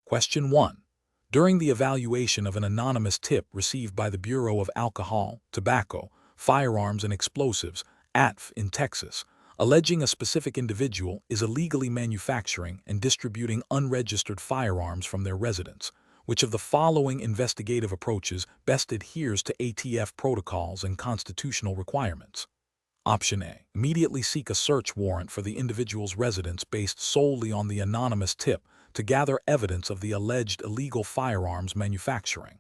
Question 1. During the evaluation of an anonymous tip received by the Bureau of Alcohol, Tobacco, Firearms and Explosives, ATF in Texas, alleging a specific individual is illegally manufacturing and distributing unregistered firearms from their residence, which of the following investigative approaches best adheres to ATF protocols and constitutional requirements? Option A. Immediately seek a search warrant for the individual's residence based solely on the anonymous tip to gather evidence of the alleged illegal firearms manufacturing.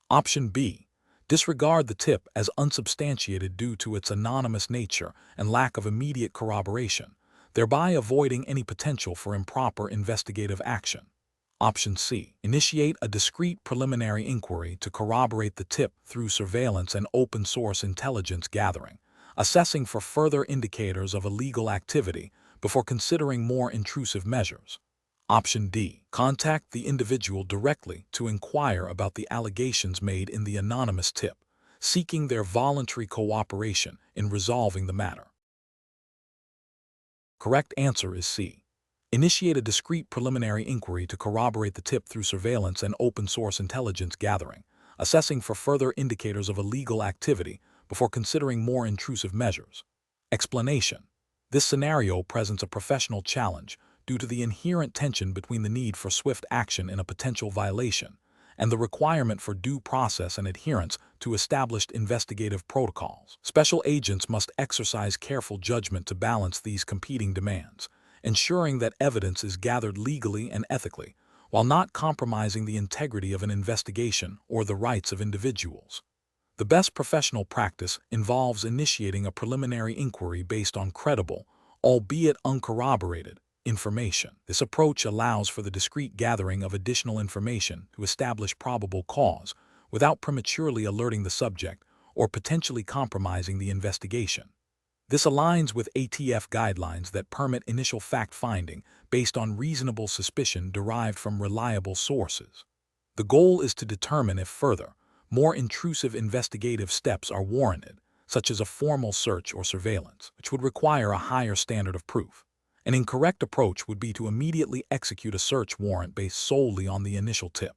Option B. Disregard the tip as unsubstantiated due to its anonymous nature and lack of immediate corroboration, thereby avoiding any potential for improper investigative action. Option C. Initiate a discrete preliminary inquiry to corroborate the tip through surveillance and open-source intelligence gathering, assessing for further indicators of illegal activity before considering more intrusive measures. Option D. Contact the individual directly to inquire about the allegations made in the anonymous tip, seeking their voluntary cooperation in resolving the matter. Correct answer is C. Initiate a discrete preliminary inquiry to corroborate the tip through surveillance and open-source intelligence gathering, assessing for further indicators of illegal activity before considering more intrusive measures. Explanation. This scenario presents a professional challenge due to the inherent tension between the need for swift action in a potential violation and the requirement for due process and adherence to established investigative protocols. Special agents must exercise careful judgment to balance these competing demands, ensuring that evidence is gathered legally and ethically, while not compromising the integrity of an investigation or the rights of individuals. The best professional practice involves initiating a preliminary inquiry based on credible, albeit uncorroborated, information. This approach allows for the discreet gathering of additional information to establish probable cause without prematurely alerting the subject or potentially compromising the investigation. This aligns with ATF guidelines that permit initial fact-finding based on reasonable suspicion derived from reliable sources. The goal is to determine if further, more intrusive investigative steps are warranted, such as a formal search or surveillance, which would require a higher standard of proof. An incorrect approach would be to immediately execute a search warrant based solely on the initial tip.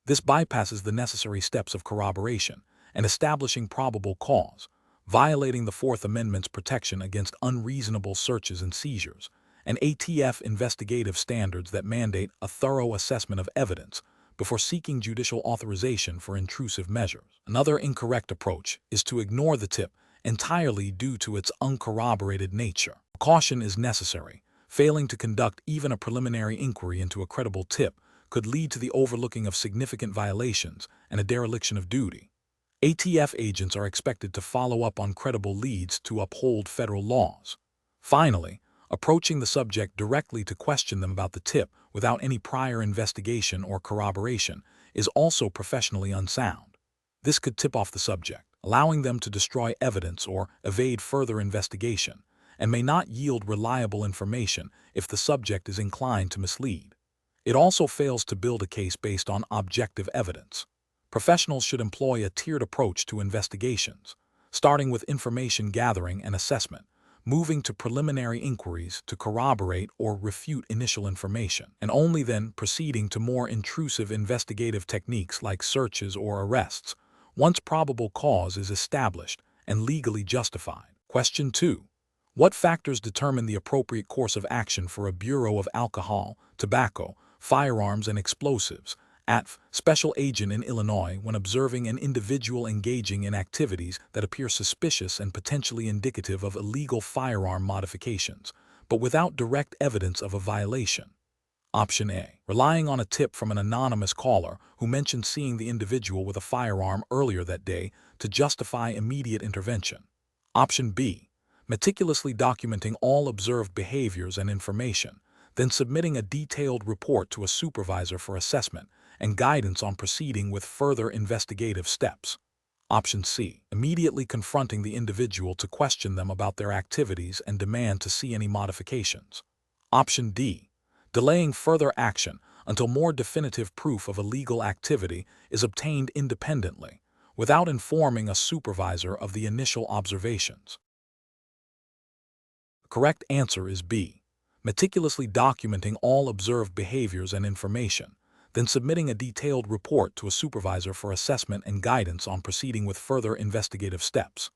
This bypasses the necessary steps of corroboration and establishing probable cause, violating the Fourth Amendment's protection against unreasonable searches and seizures, and ATF investigative standards that mandate a thorough assessment of evidence before seeking judicial authorization for intrusive measures. Another incorrect approach is to ignore the tip entirely due to its uncorroborated nature. Caution is necessary. Failing to conduct even a preliminary inquiry into a credible tip could lead to the overlooking of significant violations and a dereliction of duty. ATF agents are expected to follow up on credible leads to uphold federal laws. Finally, approaching the subject directly to question them about the tip without any prior investigation or corroboration is also professionally unsound. This could tip off the subject, allowing them to destroy evidence or evade further investigation, and may not yield reliable information if the subject is inclined to mislead. It also fails to build a case based on objective evidence. Professionals should employ a tiered approach to investigations, starting with information gathering and assessment, moving to preliminary inquiries to corroborate or refute initial information, and only then proceeding to more intrusive investigative techniques like searches or arrests, once probable cause is established and legally justified. Question 2. What factors determine the appropriate course of action for a Bureau of Alcohol, Tobacco, Firearms and Explosives, ATF, special agent in Illinois when observing an individual engaging in activities that appear suspicious and potentially indicative of illegal firearm modifications, but without direct evidence of a violation? Option A. Relying on a tip from an anonymous caller who mentioned seeing the individual with a firearm earlier that day to justify immediate intervention. Option B. Meticulously documenting all observed behaviors and information, then submitting a detailed report to a supervisor for assessment and guidance on proceeding with further investigative steps. Option C. Immediately confronting the individual to question them about their activities and demand to see any modifications. Option D. Delaying further action until more definitive proof of illegal activity is obtained independently, without informing a supervisor of the initial observations. The correct answer is B. Meticulously documenting all observed behaviors and information, then submitting a detailed report to a supervisor for assessment and guidance on proceeding with further investigative steps.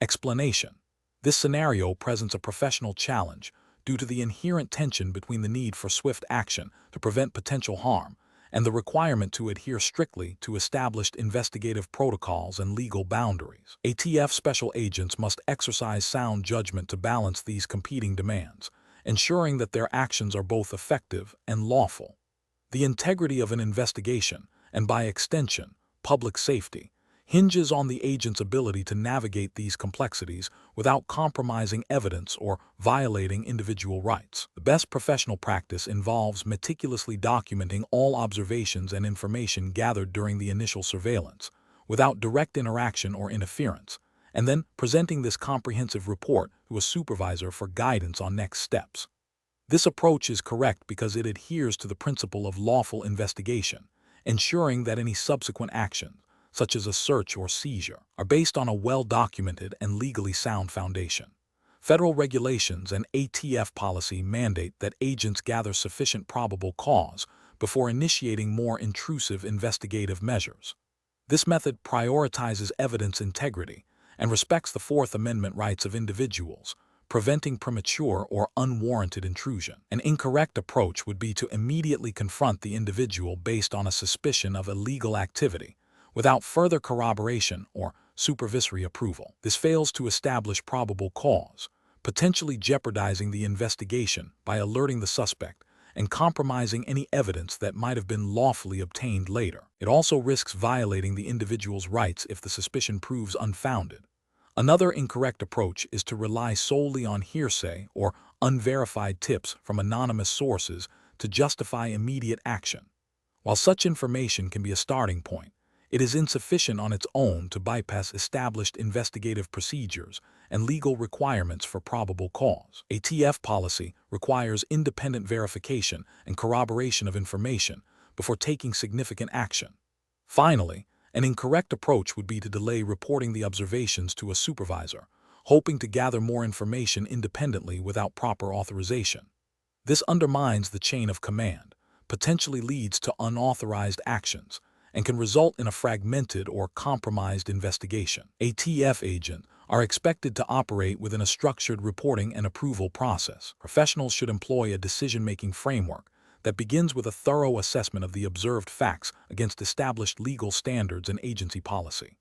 Explanation. This scenario presents a professional challenge due to the inherent tension between the need for swift action to prevent potential harm and the requirement to adhere strictly to established investigative protocols and legal boundaries. ATF special agents must exercise sound judgment to balance these competing demands, ensuring that their actions are both effective and lawful. The integrity of an investigation, and by extension, public safety, hinges on the agent's ability to navigate these complexities without compromising evidence or violating individual rights. The best professional practice involves meticulously documenting all observations and information gathered during the initial surveillance, without direct interaction or interference, and then presenting this comprehensive report to a supervisor for guidance on next steps. This approach is correct because it adheres to the principle of lawful investigation, ensuring that any subsequent actions, such as a search or seizure, are based on a well-documented and legally sound foundation. Federal regulations and ATF policy mandate that agents gather sufficient probable cause before initiating more intrusive investigative measures. This method prioritizes evidence integrity and respects the Fourth Amendment rights of individuals, preventing premature or unwarranted intrusion. An incorrect approach would be to immediately confront the individual based on a suspicion of illegal activity, without further corroboration or supervisory approval. This fails to establish probable cause, potentially jeopardizing the investigation by alerting the suspect and compromising any evidence that might have been lawfully obtained later. It also risks violating the individual's rights if the suspicion proves unfounded. Another incorrect approach is to rely solely on hearsay or unverified tips from anonymous sources to justify immediate action. While such information can be a starting point, it is insufficient on its own to bypass established investigative procedures and legal requirements for probable cause. ATF policy requires independent verification and corroboration of information before taking significant action. Finally, an incorrect approach would be to delay reporting the observations to a supervisor, hoping to gather more information independently without proper authorization. This undermines the chain of command, potentially leads to unauthorized actions, and can result in a fragmented or compromised investigation. ATF agents are expected to operate within a structured reporting and approval process. Professionals should employ a decision-making framework that begins with a thorough assessment of the observed facts against established legal standards and agency policy.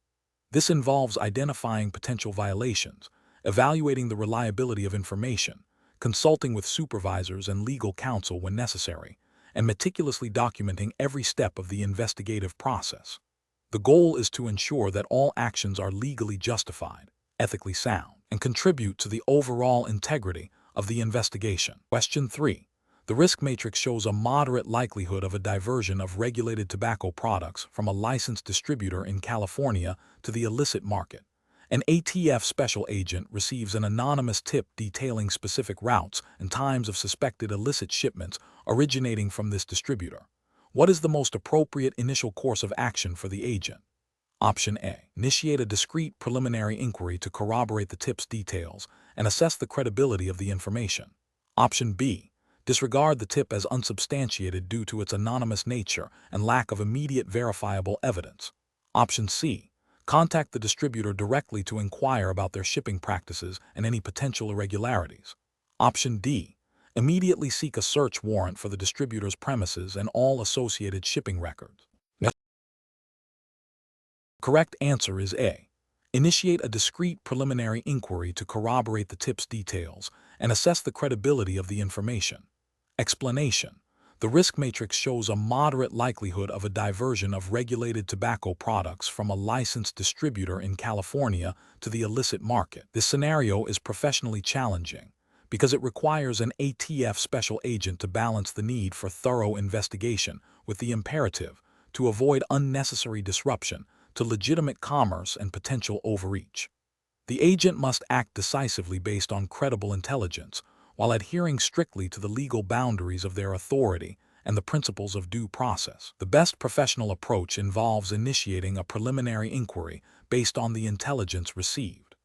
This involves identifying potential violations, evaluating the reliability of information, consulting with supervisors and legal counsel when necessary, and meticulously documenting every step of the investigative process. The goal is to ensure that all actions are legally justified, ethically sound, and contribute to the overall integrity of the investigation. Question 3. The risk matrix shows a moderate likelihood of a diversion of regulated tobacco products from a licensed distributor in California to the illicit market. An ATF special agent receives an anonymous tip detailing specific routes and times of suspected illicit shipments originating from this distributor. What is the most appropriate initial course of action for the agent? Option A. Initiate a discreet preliminary inquiry to corroborate the tip's details and assess the credibility of the information. Option B. Disregard the tip as unsubstantiated due to its anonymous nature and lack of immediate verifiable evidence. Option C. Contact the distributor directly to inquire about their shipping practices and any potential irregularities. Option D. Immediately seek a search warrant for the distributor's premises and all associated shipping records. The correct answer is A. Initiate a discreet preliminary inquiry to corroborate the tip's details and assess the credibility of the information. Explanation. The risk matrix shows a moderate likelihood of a diversion of regulated tobacco products from a licensed distributor in California to the illicit market. This scenario is professionally challenging because it requires an ATF special agent to balance the need for thorough investigation with the imperative to avoid unnecessary disruption to legitimate commerce and potential overreach. The agent must act decisively based on credible intelligence, while adhering strictly to the legal boundaries of their authority and the principles of due process. The best professional approach involves initiating a preliminary inquiry based on the intelligence received.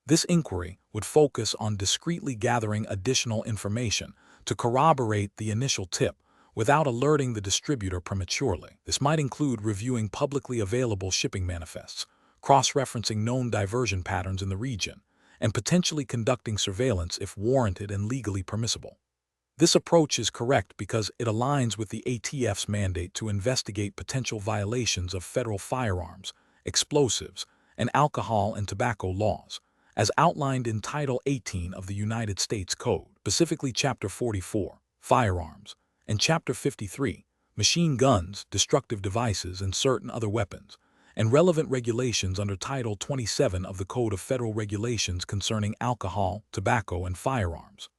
This inquiry would focus on discreetly gathering additional information to corroborate the initial tip without alerting the distributor prematurely. This might include reviewing publicly available shipping manifests, cross-referencing known diversion patterns in the region, and potentially conducting surveillance if warranted and legally permissible. This approach is correct because it aligns with the ATF's mandate to investigate potential violations of federal firearms, explosives, and alcohol and tobacco laws, as outlined in Title 18 of the United States Code, specifically Chapter 44, Firearms, and Chapter 53, Machine Guns, Destructive Devices, and Certain Other Weapons, and relevant regulations under Title 27 of the Code of Federal Regulations concerning alcohol, tobacco, and firearms.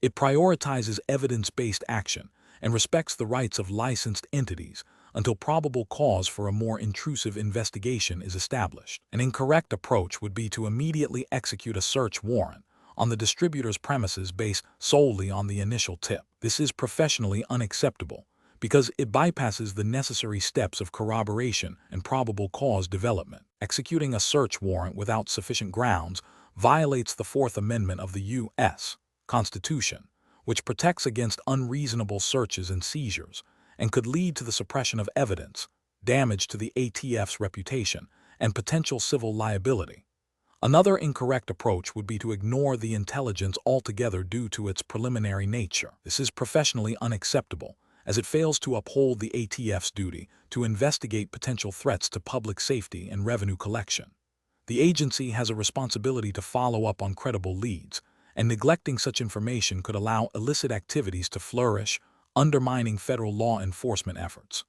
It prioritizes evidence-based action and respects the rights of licensed entities until probable cause for a more intrusive investigation is established. An incorrect approach would be to immediately execute a search warrant on the distributor's premises based solely on the initial tip. This is professionally unacceptable because it bypasses the necessary steps of corroboration and probable cause development. Executing a search warrant without sufficient grounds violates the Fourth Amendment of the U.S. Constitution, which protects against unreasonable searches and seizures, and could lead to the suppression of evidence, damage to the ATF's reputation, and potential civil liability. Another incorrect approach would be to ignore the intelligence altogether due to its preliminary nature. This is professionally unacceptable, as it fails to uphold the ATF's duty to investigate potential threats to public safety and revenue collection. The agency has a responsibility to follow up on credible leads, and neglecting such information could allow illicit activities to flourish, undermining federal law enforcement efforts.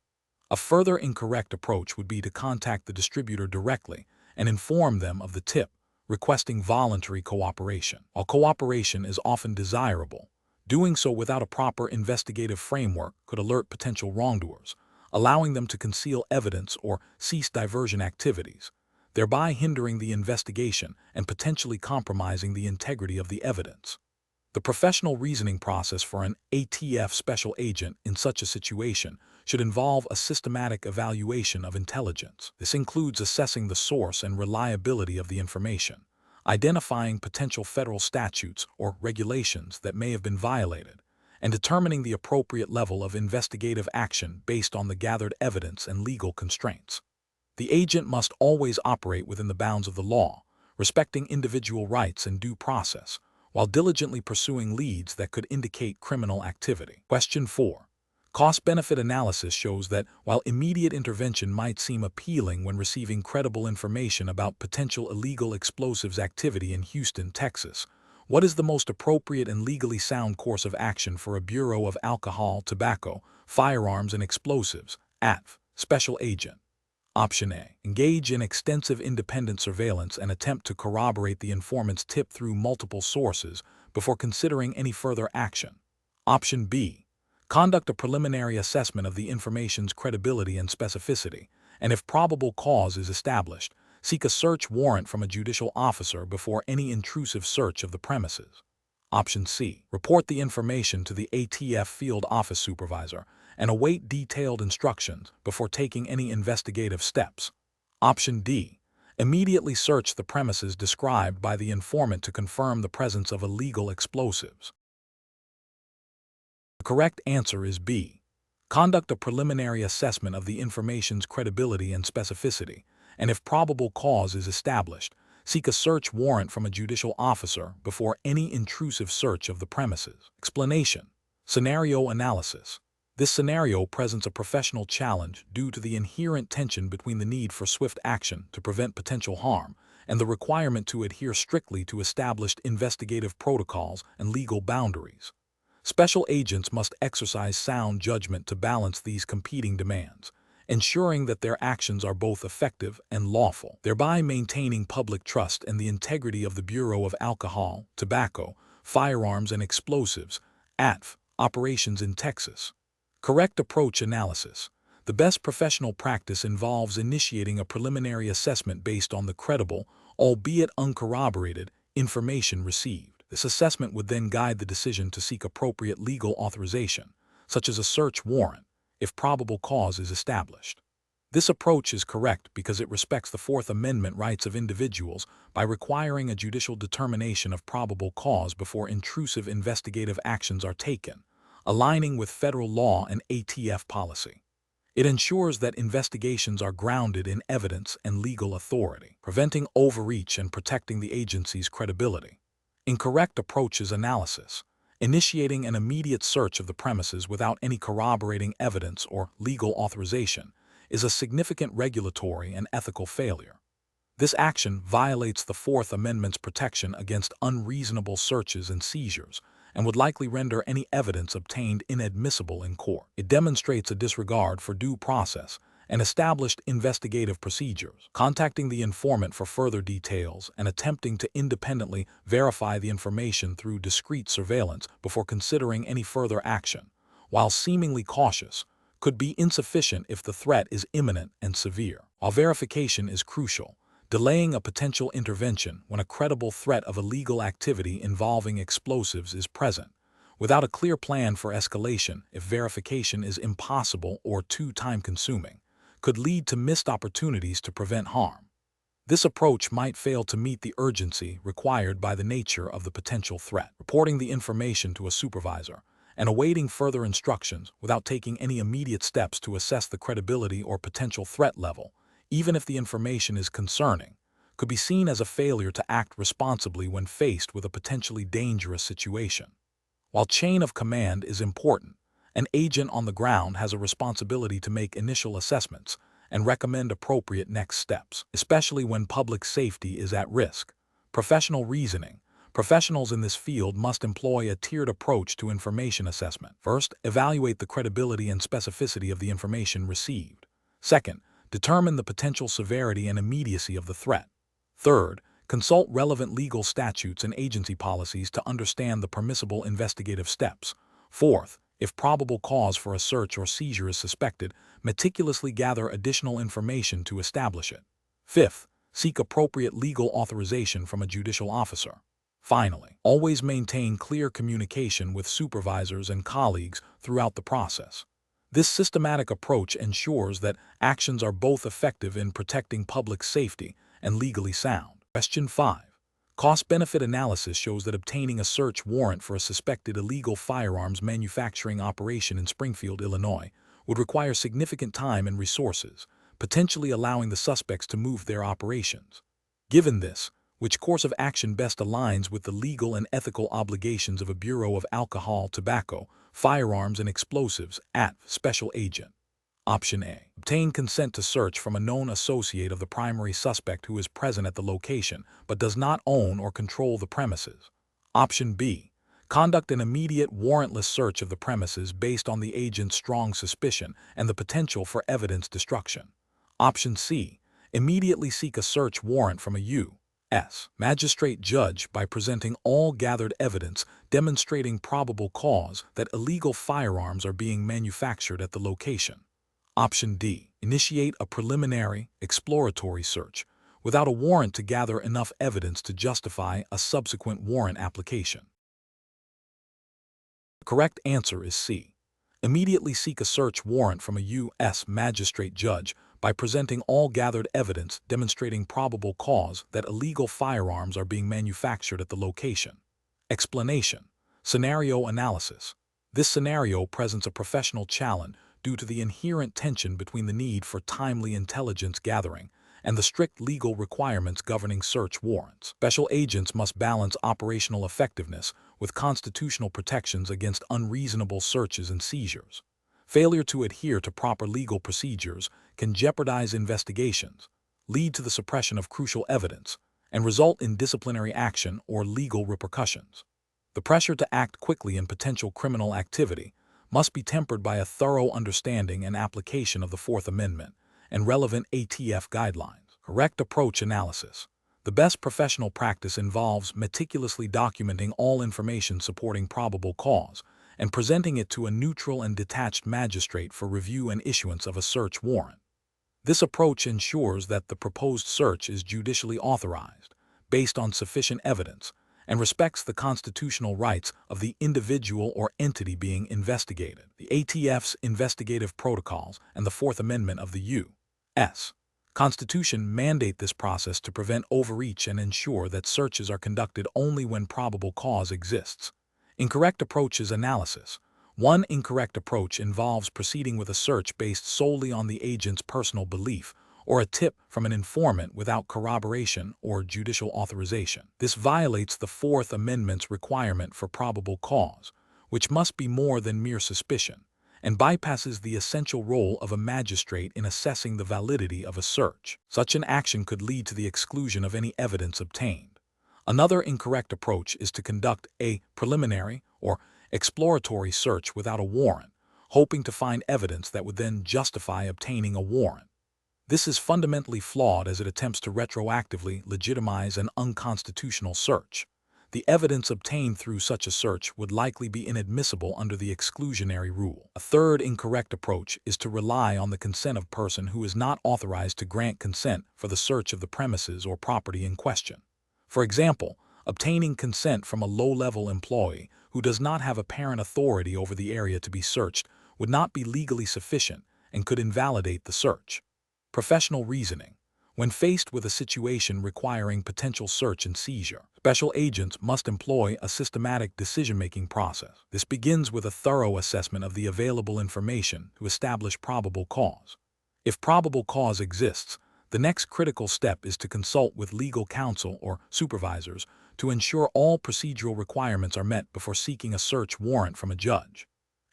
A further incorrect approach would be to contact the distributor directly and inform them of the tip, requesting voluntary cooperation. While cooperation is often desirable, doing so without a proper investigative framework could alert potential wrongdoers, allowing them to conceal evidence or cease diversion activities, thereby hindering the investigation and potentially compromising the integrity of the evidence. The professional reasoning process for an ATF special agent in such a situation should involve a systematic evaluation of intelligence. This includes assessing the source and reliability of the information, identifying potential federal statutes or regulations that may have been violated, and determining the appropriate level of investigative action based on the gathered evidence and legal constraints. The agent must always operate within the bounds of the law, respecting individual rights and due process, while diligently pursuing leads that could indicate criminal activity. Question 4. Cost-benefit analysis shows that while immediate intervention might seem appealing when receiving credible information about potential illegal explosives activity in Houston, Texas, what is the most appropriate and legally sound course of action for a Bureau of Alcohol, Tobacco, Firearms, and Explosives, ATF, special agent? Option A. Engage in extensive independent surveillance and attempt to corroborate the informant's tip through multiple sources before considering any further action. Option B. Conduct a preliminary assessment of the information's credibility and specificity, and if probable cause is established, seek a search warrant from a judicial officer before any intrusive search of the premises. Option C. Report the information to the ATF field office supervisor and await detailed instructions before taking any investigative steps. Option D. Immediately search the premises described by the informant to confirm the presence of illegal explosives. The correct answer is B. Conduct a preliminary assessment of the information's credibility and specificity, and if probable cause is established, seek a search warrant from a judicial officer before any intrusive search of the premises. Explanation. Scenario analysis. This scenario presents a professional challenge due to the inherent tension between the need for swift action to prevent potential harm and the requirement to adhere strictly to established investigative protocols and legal boundaries. Special agents must exercise sound judgment to balance these competing demands, ensuring that their actions are both effective and lawful, thereby maintaining public trust and the integrity of the Bureau of Alcohol, Tobacco, Firearms, and Explosives, ATF, operations in Texas. Correct approach analysis. The best professional practice involves initiating a preliminary assessment based on the credible, albeit uncorroborated, information received. This assessment would then guide the decision to seek appropriate legal authorization, such as a search warrant, if probable cause is established. This approach is correct because it respects the Fourth Amendment rights of individuals by requiring a judicial determination of probable cause before intrusive investigative actions are taken, aligning with federal law and ATF policy. It ensures that investigations are grounded in evidence and legal authority, preventing overreach and protecting the agency's credibility. Incorrect approach is analysis. Initiating an immediate search of the premises without any corroborating evidence or legal authorization is a significant regulatory and ethical failure. This action violates the Fourth Amendment's protection against unreasonable searches and seizures and would likely render any evidence obtained inadmissible in court. It demonstrates a disregard for due process and established investigative procedures. Contacting the informant for further details and attempting to independently verify the information through discreet surveillance before considering any further action, while seemingly cautious, could be insufficient if the threat is imminent and severe. While verification is crucial, delaying a potential intervention when a credible threat of illegal activity involving explosives is present, without a clear plan for escalation if verification is impossible or too time-consuming, could lead to missed opportunities to prevent harm. This approach might fail to meet the urgency required by the nature of the potential threat. Reporting the information to a supervisor and awaiting further instructions without taking any immediate steps to assess the credibility or potential threat level, even if the information is concerning, could be seen as a failure to act responsibly when faced with a potentially dangerous situation. While chain of command is important, an agent on the ground has a responsibility to make initial assessments and recommend appropriate next steps, especially when public safety is at risk. Professional reasoning. Professionals in this field must employ a tiered approach to information assessment. First, evaluate the credibility and specificity of the information received. Second, determine the potential severity and immediacy of the threat. Third, consult relevant legal statutes and agency policies to understand the permissible investigative steps. Fourth, if probable cause for a search or seizure is suspected, meticulously gather additional information to establish it. Fifth, seek appropriate legal authorization from a judicial officer. Finally, always maintain clear communication with supervisors and colleagues throughout the process. This systematic approach ensures that actions are both effective in protecting public safety and legally sound. Question 5. Cost-benefit analysis shows that obtaining a search warrant for a suspected illegal firearms manufacturing operation in Springfield, Illinois, would require significant time and resources, potentially allowing the suspects to move their operations. Given this, which course of action best aligns with the legal and ethical obligations of a Bureau of Alcohol, Tobacco, Firearms, and Explosives ATF Special Agent? Option A. Obtain consent to search from a known associate of the primary suspect who is present at the location but does not own or control the premises. Option B. Conduct an immediate warrantless search of the premises based on the agent's strong suspicion and the potential for evidence destruction. Option C. Immediately seek a search warrant from a U.S. magistrate judge by presenting all gathered evidence demonstrating probable cause that illegal firearms are being manufactured at the location. Option D. Initiate a preliminary, exploratory search without a warrant to gather enough evidence to justify a subsequent warrant application. The correct answer is C. Immediately seek a search warrant from a U.S. magistrate judge by presenting all gathered evidence demonstrating probable cause that illegal firearms are being manufactured at the location. Explanation. Scenario analysis. This scenario presents a professional challenge due to the inherent tension between the need for timely intelligence gathering and the strict legal requirements governing search warrants. Special agents must balance operational effectiveness with constitutional protections against unreasonable searches and seizures. Failure to adhere to proper legal procedures can jeopardize investigations, lead to the suppression of crucial evidence, and result in disciplinary action or legal repercussions. The pressure to act quickly in potential criminal activity must be tempered by a thorough understanding and application of the Fourth Amendment and relevant ATF guidelines. Correct approach analysis. The best professional practice involves meticulously documenting all information supporting probable cause and presenting it to a neutral and detached magistrate for review and issuance of a search warrant. This approach ensures that the proposed search is judicially authorized, based on sufficient evidence, and respects the constitutional rights of the individual or entity being investigated. The ATF's investigative protocols and the Fourth Amendment of the U.S. Constitution mandate this process to prevent overreach and ensure that searches are conducted only when probable cause exists. Incorrect approach is analysis. One incorrect approach involves proceeding with a search based solely on the agent's personal belief or a tip from an informant without corroboration or judicial authorization. This violates the Fourth Amendment's requirement for probable cause, which must be more than mere suspicion, and bypasses the essential role of a magistrate in assessing the validity of a search. Such an action could lead to the exclusion of any evidence obtained. Another incorrect approach is to conduct a preliminary or exploratory search without a warrant, hoping to find evidence that would then justify obtaining a warrant. This is fundamentally flawed as it attempts to retroactively legitimize an unconstitutional search. The evidence obtained through such a search would likely be inadmissible under the exclusionary rule. A third incorrect approach is to rely on the consent of a person who is not authorized to grant consent for the search of the premises or property in question. For example, obtaining consent from a low-level employee who does not have apparent authority over the area to be searched would not be legally sufficient and could invalidate the search. Professional reasoning. When faced with a situation requiring potential search and seizure, special agents must employ a systematic decision-making process. This begins with a thorough assessment of the available information to establish probable cause. If probable cause exists, the next critical step is to consult with legal counsel or supervisors to ensure all procedural requirements are met before seeking a search warrant from a judge.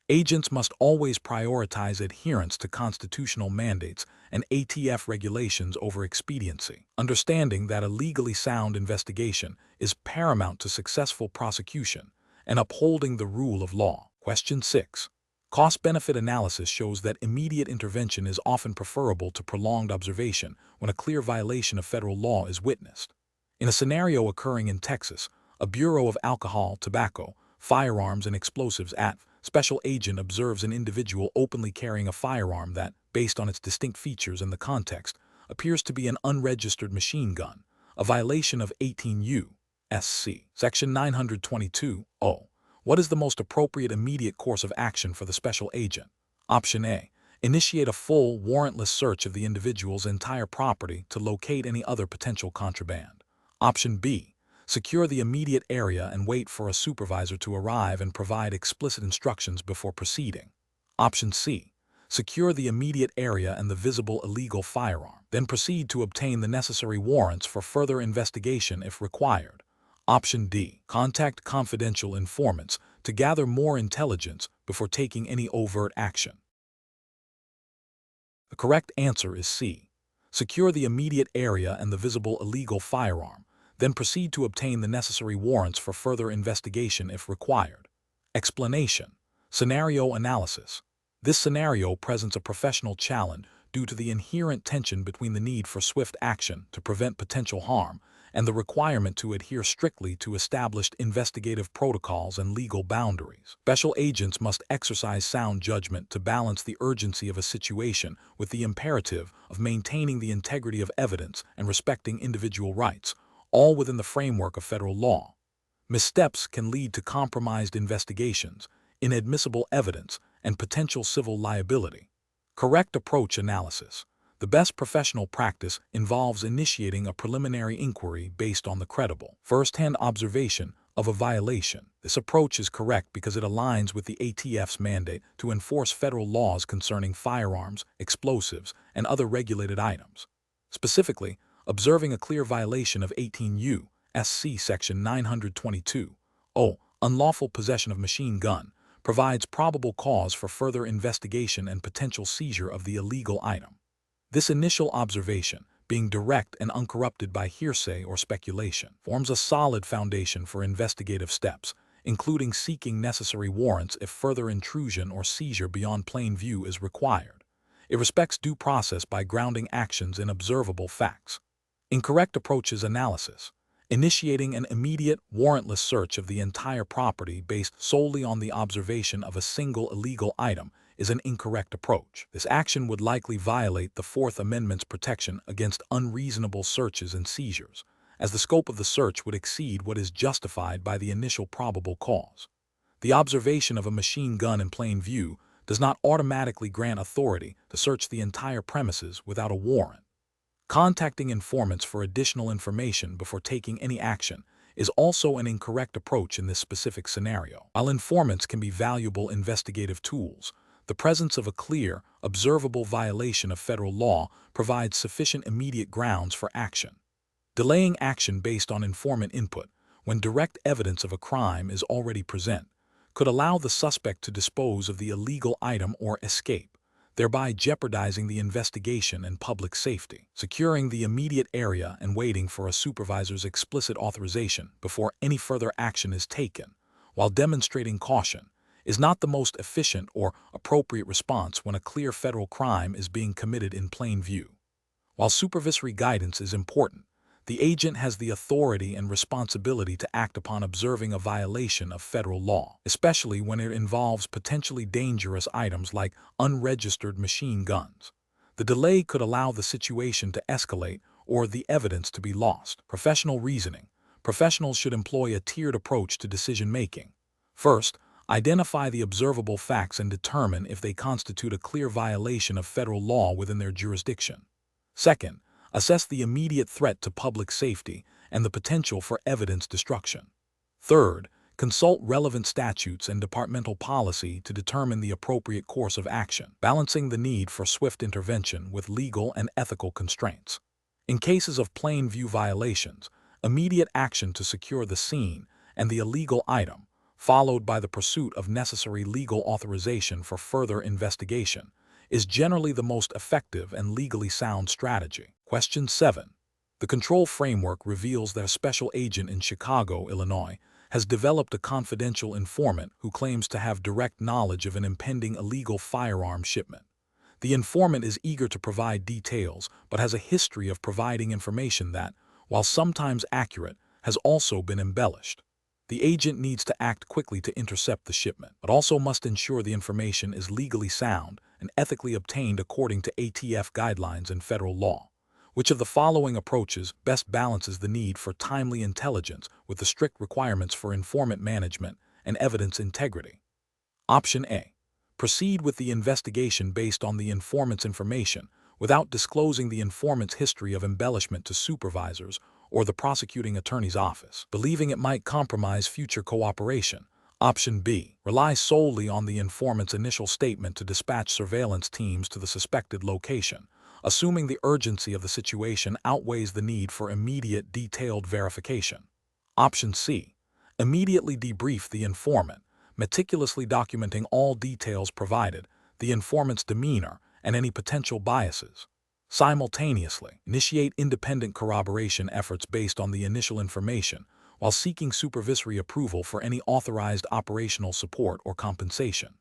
Agents must always prioritize adherence to constitutional mandates and ATF regulations over expediency, understanding that a legally sound investigation is paramount to successful prosecution and upholding the rule of law. Question 6. Cost-benefit analysis shows that immediate intervention is often preferable to prolonged observation when a clear violation of federal law is witnessed. In a scenario occurring in Texas, a Bureau of Alcohol, Tobacco, Firearms, and Explosives ATF special agent observes an individual openly carrying a firearm that, based on its distinct features and the context, appears to be an unregistered machine gun, a violation of 18 U.S.C. Section 922(0). What is the most appropriate immediate course of action for the special agent? Option A. Initiate a full, warrantless search of the individual's entire property to locate any other potential contraband. Option B. Secure the immediate area and wait for a supervisor to arrive and provide explicit instructions before proceeding. Option C. Secure the immediate area and the visible illegal firearm, then proceed to obtain the necessary warrants for further investigation if required. Option D. Contact confidential informants to gather more intelligence before taking any overt action. The correct answer is C. Secure the immediate area and the visible illegal firearm, then proceed to obtain the necessary warrants for further investigation if required. Explanation. Scenario analysis. This scenario presents a professional challenge due to the inherent tension between the need for swift action to prevent potential harm and the requirement to adhere strictly to established investigative protocols and legal boundaries. Special agents must exercise sound judgment to balance the urgency of a situation with the imperative of maintaining the integrity of evidence and respecting individual rights, all within the framework of federal law. Missteps can lead to compromised investigations, inadmissible evidence, and potential civil liability. Correct approach analysis. The best professional practice involves initiating a preliminary inquiry based on the credible, first-hand observation of a violation. This approach is correct because it aligns with the ATF's mandate to enforce federal laws concerning firearms, explosives, and other regulated items. Specifically, observing a clear violation of 18 U.S.C. Section 922(0), unlawful possession of machine gun, provides probable cause for further investigation and potential seizure of the illegal item. This initial observation, being direct and uncorrupted by hearsay or speculation, forms a solid foundation for investigative steps, including seeking necessary warrants if further intrusion or seizure beyond plain view is required. It respects due process by grounding actions in observable facts. Incorrect approaches analysis. Initiating an immediate, warrantless search of the entire property based solely on the observation of a single illegal item is an incorrect approach. This action would likely violate the Fourth Amendment's protection against unreasonable searches and seizures, as the scope of the search would exceed what is justified by the initial probable cause. The observation of a machine gun in plain view does not automatically grant authority to search the entire premises without a warrant. Contacting informants for additional information before taking any action is also an incorrect approach in this specific scenario. While informants can be valuable investigative tools, the presence of a clear, observable violation of federal law provides sufficient immediate grounds for action. Delaying action based on informant input, when direct evidence of a crime is already present, could allow the suspect to dispose of the illegal item or escape, thereby jeopardizing the investigation and public safety. Securing the immediate area and waiting for a supervisor's explicit authorization before any further action is taken, while demonstrating caution, is not the most efficient or appropriate response when a clear federal crime is being committed in plain view. While supervisory guidance is important, the agent has the authority and responsibility to act upon observing a violation of federal law, especially when it involves potentially dangerous items like unregistered machine guns. The delay could allow the situation to escalate or the evidence to be lost. Professional reasoning. Professionals should employ a tiered approach to decision-making. First, identify the observable facts and determine if they constitute a clear violation of federal law within their jurisdiction. Second, assess the immediate threat to public safety and the potential for evidence destruction. Third, consult relevant statutes and departmental policy to determine the appropriate course of action, balancing the need for swift intervention with legal and ethical constraints. In cases of plain view violations, immediate action to secure the scene and the illegal item, followed by the pursuit of necessary legal authorization for further investigation, is generally the most effective and legally sound strategy. Question 7. The control framework reveals that a special agent in Chicago, Illinois, has developed a confidential informant who claims to have direct knowledge of an impending illegal firearm shipment. The informant is eager to provide details, but has a history of providing information that, while sometimes accurate, has also been embellished. The agent needs to act quickly to intercept the shipment, but also must ensure the information is legally sound and ethically obtained according to ATF guidelines and federal law. Which of the following approaches best balances the need for timely intelligence with the strict requirements for informant management and evidence integrity? Option A. Proceed with the investigation based on the informant's information without disclosing the informant's history of embellishment to supervisors or the prosecuting attorney's office, believing it might compromise future cooperation. Option B. Rely solely on the informant's initial statement to dispatch surveillance teams to the suspected location, assuming the urgency of the situation outweighs the need for immediate detailed verification. Option C. Immediately debrief the informant, meticulously documenting all details provided, the informant's demeanor, and any potential biases. Simultaneously, initiate independent corroboration efforts based on the initial information, while seeking supervisory approval for any authorized operational support or compensation.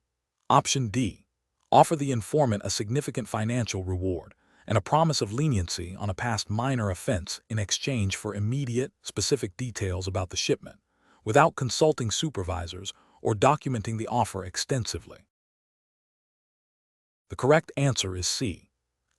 Option D. Offer the informant a significant financial reward and a promise of leniency on a past minor offense in exchange for immediate, specific details about the shipment, without consulting supervisors or documenting the offer extensively. The correct answer is C.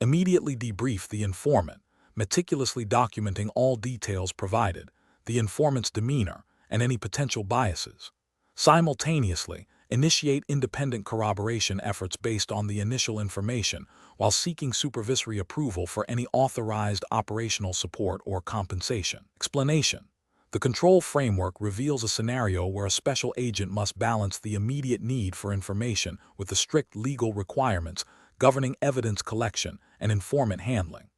Immediately debrief the informant, meticulously documenting all details provided, the informant's demeanor, and any potential biases. Simultaneously, initiate independent corroboration efforts based on the initial information while seeking supervisory approval for any authorized operational support or compensation. Explanation. The control framework reveals a scenario where a special agent must balance the immediate need for information with the strict legal requirements governing evidence collection and informant handling.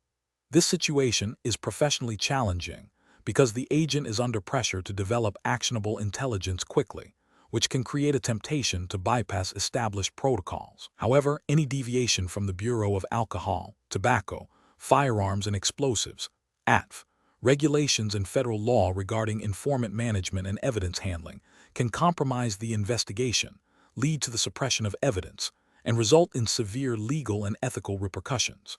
This situation is professionally challenging because the agent is under pressure to develop actionable intelligence quickly, which can create a temptation to bypass established protocols. However, any deviation from the Bureau of Alcohol, Tobacco, Firearms and Explosives, ATF, regulations and federal law regarding informant management and evidence handling can compromise the investigation, lead to the suppression of evidence, and result in severe legal and ethical repercussions.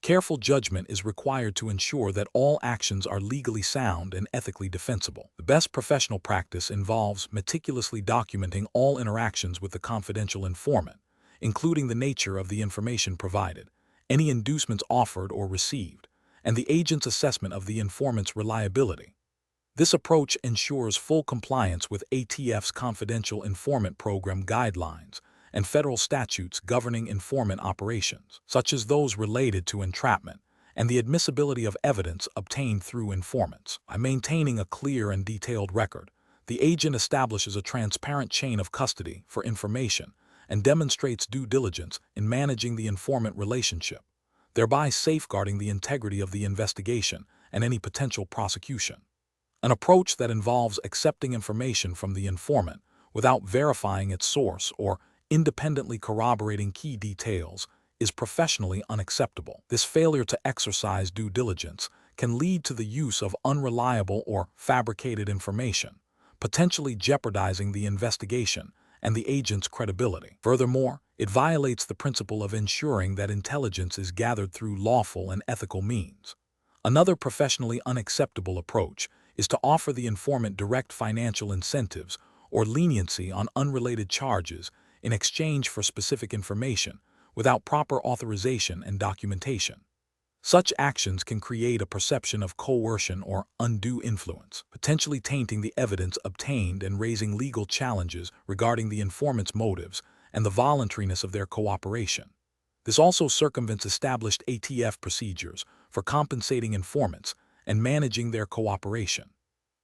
Careful judgment is required to ensure that all actions are legally sound and ethically defensible. The best professional practice involves meticulously documenting all interactions with the confidential informant, including the nature of the information provided, any inducements offered or received, and the agent's assessment of the informant's reliability. This approach ensures full compliance with ATF's Confidential Informant Program guidelines and federal statutes governing informant operations, such as those related to entrapment and the admissibility of evidence obtained through informants. By maintaining a clear and detailed record, the agent establishes a transparent chain of custody for information and demonstrates due diligence in managing the informant relationship, thereby safeguarding the integrity of the investigation and any potential prosecution. An approach that involves accepting information from the informant without verifying its source or independently corroborating key details is professionally unacceptable. This failure to exercise due diligence can lead to the use of unreliable or fabricated information, potentially jeopardizing the investigation and the agent's credibility. Furthermore, it violates the principle of ensuring that intelligence is gathered through lawful and ethical means. Another professionally unacceptable approach is to offer the informant direct financial incentives or leniency on unrelated charges in exchange for specific information without proper authorization and documentation. Such actions can create a perception of coercion or undue influence, potentially tainting the evidence obtained and raising legal challenges regarding the informant's motives and the voluntariness of their cooperation. This also circumvents established ATF procedures for compensating informants and managing their cooperation.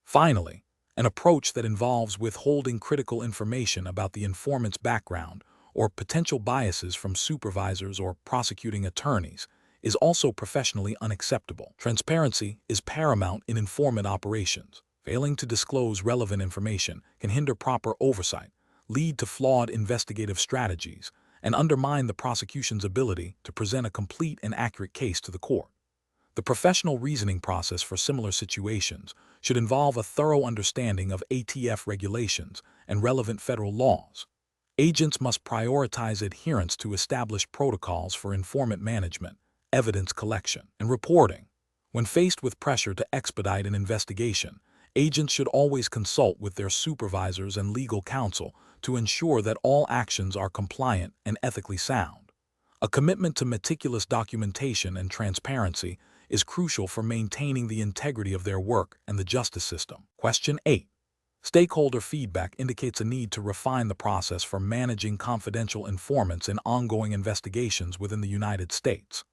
Finally, an approach that involves withholding critical information about the informant's background or potential biases from supervisors or prosecuting attorneys is also professionally unacceptable. Transparency is paramount in informant operations. Failing to disclose relevant information can hinder proper oversight, lead to flawed investigative strategies, and undermine the prosecution's ability to present a complete and accurate case to the court. The professional reasoning process for similar situations should involve a thorough understanding of ATF regulations and relevant federal laws. Agents must prioritize adherence to established protocols for informant management, evidence collection, and reporting. When faced with pressure to expedite an investigation, agents should always consult with their supervisors and legal counsel to ensure that all actions are compliant and ethically sound. A commitment to meticulous documentation and transparency is crucial for maintaining the integrity of their work and the justice system. Question 8. Stakeholder feedback indicates a need to refine the process for managing confidential informants in ongoing investigations within the United States.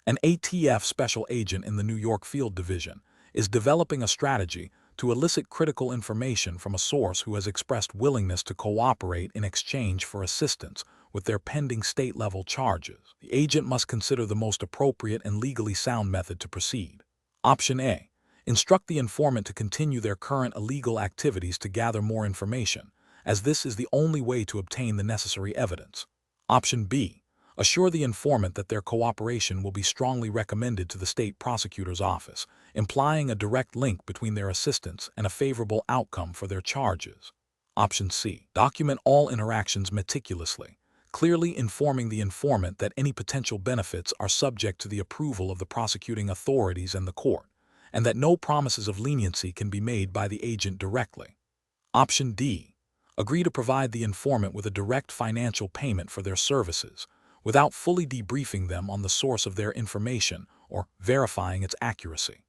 An ATF special agent in the New York Field Division is developing a strategy to elicit critical information from a source who has expressed willingness to cooperate in exchange for assistance with their pending state-level charges. The agent must consider the most appropriate and legally sound method to proceed. Option A. Instruct the informant to continue their current illegal activities to gather more information, as this is the only way to obtain the necessary evidence. Option B. Assure the informant that their cooperation will be strongly recommended to the state prosecutor's office, implying a direct link between their assistance and a favorable outcome for their charges. Option C. Document all interactions meticulously, clearly informing the informant that any potential benefits are subject to the approval of the prosecuting authorities and the court, and that no promises of leniency can be made by the agent directly. Option D. Agree to provide the informant with a direct financial payment for their services, without fully debriefing them on the source of their information or verifying its accuracy.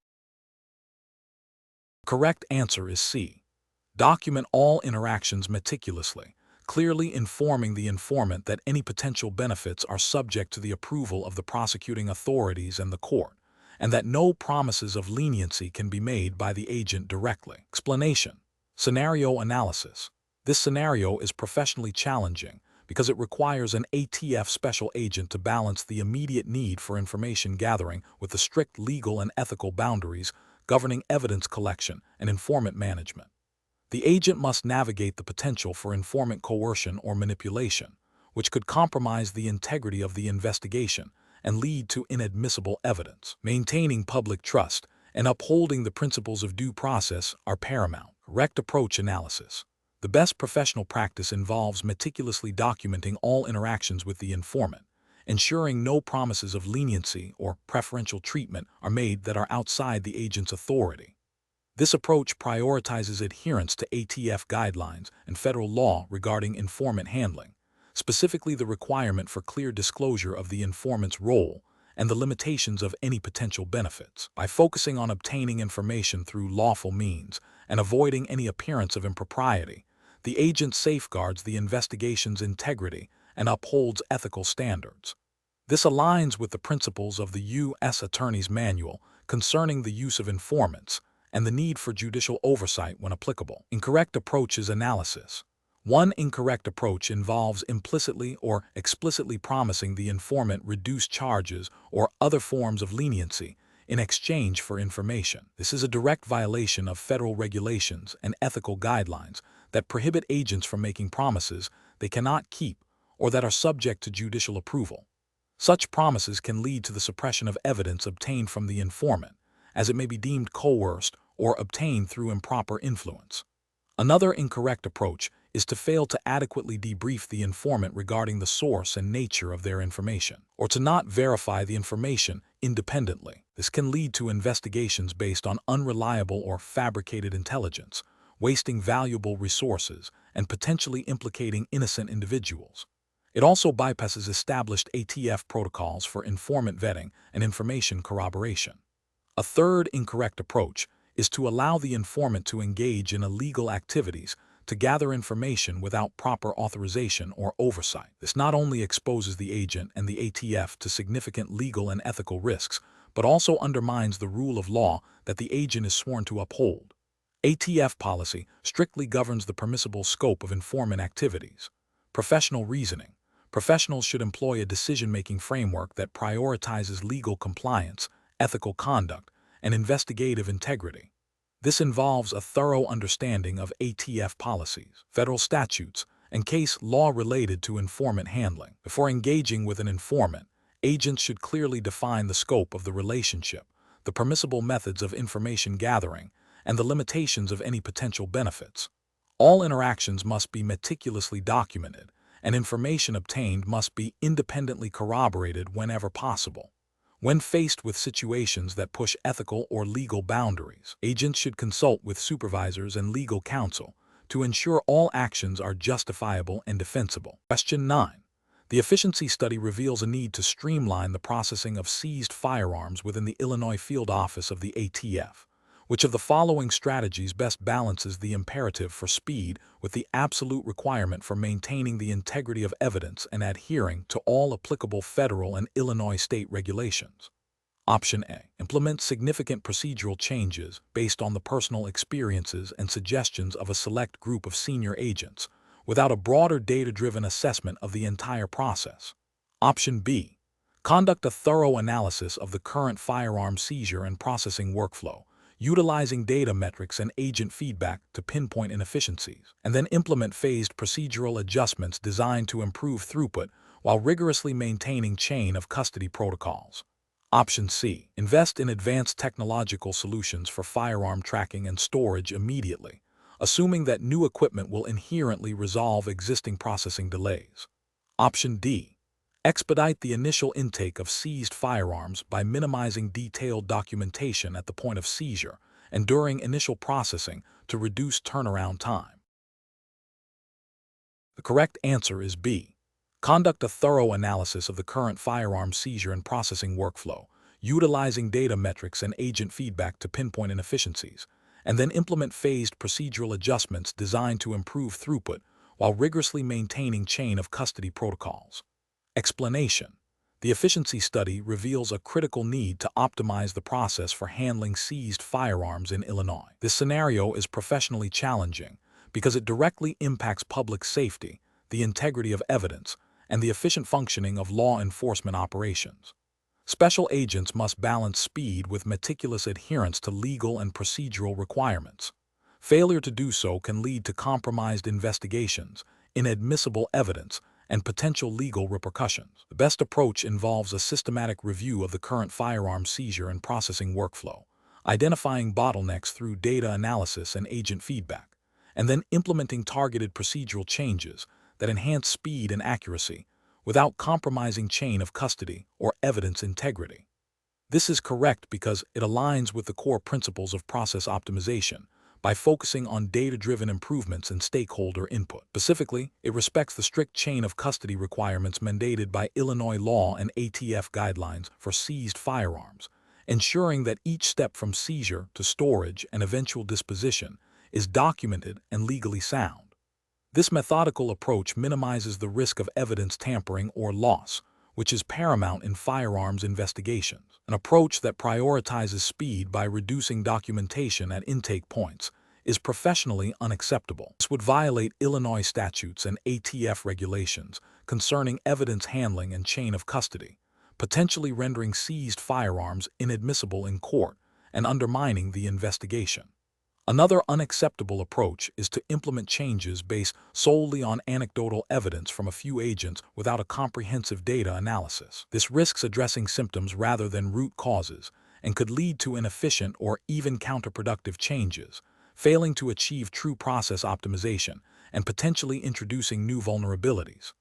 The correct answer is C. Document all interactions meticulously, clearly informing the informant that any potential benefits are subject to the approval of the prosecuting authorities and the court, and that no promises of leniency can be made by the agent directly. Explanation. Scenario analysis. This scenario is professionally challenging because it requires an ATF special agent to balance the immediate need for information gathering with the strict legal and ethical boundaries governing evidence collection and informant management. The agent must navigate the potential for informant coercion or manipulation, which could compromise the integrity of the investigation and lead to inadmissible evidence. Maintaining public trust and upholding the principles of due process are paramount. Correct approach analysis. The best professional practice involves meticulously documenting all interactions with the informant, ensuring no promises of leniency or preferential treatment are made that are outside the agent's authority. This approach prioritizes adherence to ATF guidelines and federal law regarding informant handling, specifically the requirement for clear disclosure of the informant's role and the limitations of any potential benefits. By focusing on obtaining information through lawful means and avoiding any appearance of impropriety, the agent safeguards the investigation's integrity and upholds ethical standards. This aligns with the principles of the U.S. Attorney's Manual concerning the use of informants and the need for judicial oversight when applicable. Incorrect approach is analysis. One incorrect approach involves implicitly or explicitly promising the informant reduced charges or other forms of leniency in exchange for information. This is a direct violation of federal regulations and ethical guidelines that prohibit agents from making promises they cannot keep or that are subject to judicial approval. Such promises can lead to the suppression of evidence obtained from the informant, as it may be deemed coerced or obtained through improper influence. Another incorrect approach is to fail to adequately debrief the informant regarding the source and nature of their information, or to not verify the information independently. This can lead to investigations based on unreliable or fabricated intelligence, wasting valuable resources and potentially implicating innocent individuals. It also bypasses established ATF protocols for informant vetting and information corroboration. A third incorrect approach is to allow the informant to engage in illegal activities to gather information without proper authorization or oversight. This not only exposes the agent and the ATF to significant legal and ethical risks, but also undermines the rule of law that the agent is sworn to uphold. ATF policy strictly governs the permissible scope of informant activities. Professional reasoning. Professionals should employ a decision-making framework that prioritizes legal compliance, ethical conduct, and investigative integrity. This involves a thorough understanding of ATF policies, federal statutes, and case law related to informant handling. Before engaging with an informant, agents should clearly define the scope of the relationship, the permissible methods of information gathering, and the limitations of any potential benefits. All interactions must be meticulously documented, and information obtained must be independently corroborated whenever possible. When faced with situations that push ethical or legal boundaries, agents should consult with supervisors and legal counsel to ensure all actions are justifiable and defensible. Question 9. The efficiency study reveals a need to streamline the processing of seized firearms within the Illinois field office of the ATF. Which of the following strategies best balances the imperative for speed with the absolute requirement for maintaining the integrity of evidence and adhering to all applicable federal and Illinois state regulations? Option A. Implement significant procedural changes based on the personal experiences and suggestions of a select group of senior agents, without a broader data-driven assessment of the entire process. Option B. Conduct a thorough analysis of the current firearm seizure and processing workflow, utilizing data metrics and agent feedback to pinpoint inefficiencies, and then implement phased procedural adjustments designed to improve throughput while rigorously maintaining chain of custody protocols. Option C. Invest in advanced technological solutions for firearm tracking and storage immediately, assuming that new equipment will inherently resolve existing processing delays. Option D. Expedite the initial intake of seized firearms by minimizing detailed documentation at the point of seizure and during initial processing to reduce turnaround time. The correct answer is B. Conduct a thorough analysis of the current firearm seizure and processing workflow, utilizing data metrics and agent feedback to pinpoint inefficiencies, and then implement phased procedural adjustments designed to improve throughput while rigorously maintaining chain of custody protocols. Explanation. The efficiency study reveals a critical need to optimize the process for handling seized firearms in Illinois. This scenario is professionally challenging because it directly impacts public safety, the integrity of evidence, and the efficient functioning of law enforcement operations. Special agents must balance speed with meticulous adherence to legal and procedural requirements. Failure to do so can lead to compromised investigations, inadmissible evidence, and potential legal repercussions. The best approach involves a systematic review of the current firearm seizure and processing workflow, identifying bottlenecks through data analysis and agent feedback, and then implementing targeted procedural changes that enhance speed and accuracy without compromising chain of custody or evidence integrity. This is correct because it aligns with the core principles of process optimization by focusing on data-driven improvements and stakeholder input. Specifically, it respects the strict chain of custody requirements mandated by Illinois law and ATF guidelines for seized firearms, ensuring that each step from seizure to storage and eventual disposition is documented and legally sound. This methodical approach minimizes the risk of evidence tampering or loss, which is paramount in firearms investigations. An approach that prioritizes speed by reducing documentation at intake points is professionally unacceptable. This would violate Illinois statutes and ATF regulations concerning evidence handling and chain of custody, potentially rendering seized firearms inadmissible in court and undermining the investigation. Another unacceptable approach is to implement changes based solely on anecdotal evidence from a few agents without a comprehensive data analysis. This risks addressing symptoms rather than root causes and could lead to inefficient or even counterproductive changes, failing to achieve true process optimization and potentially introducing new vulnerabilities.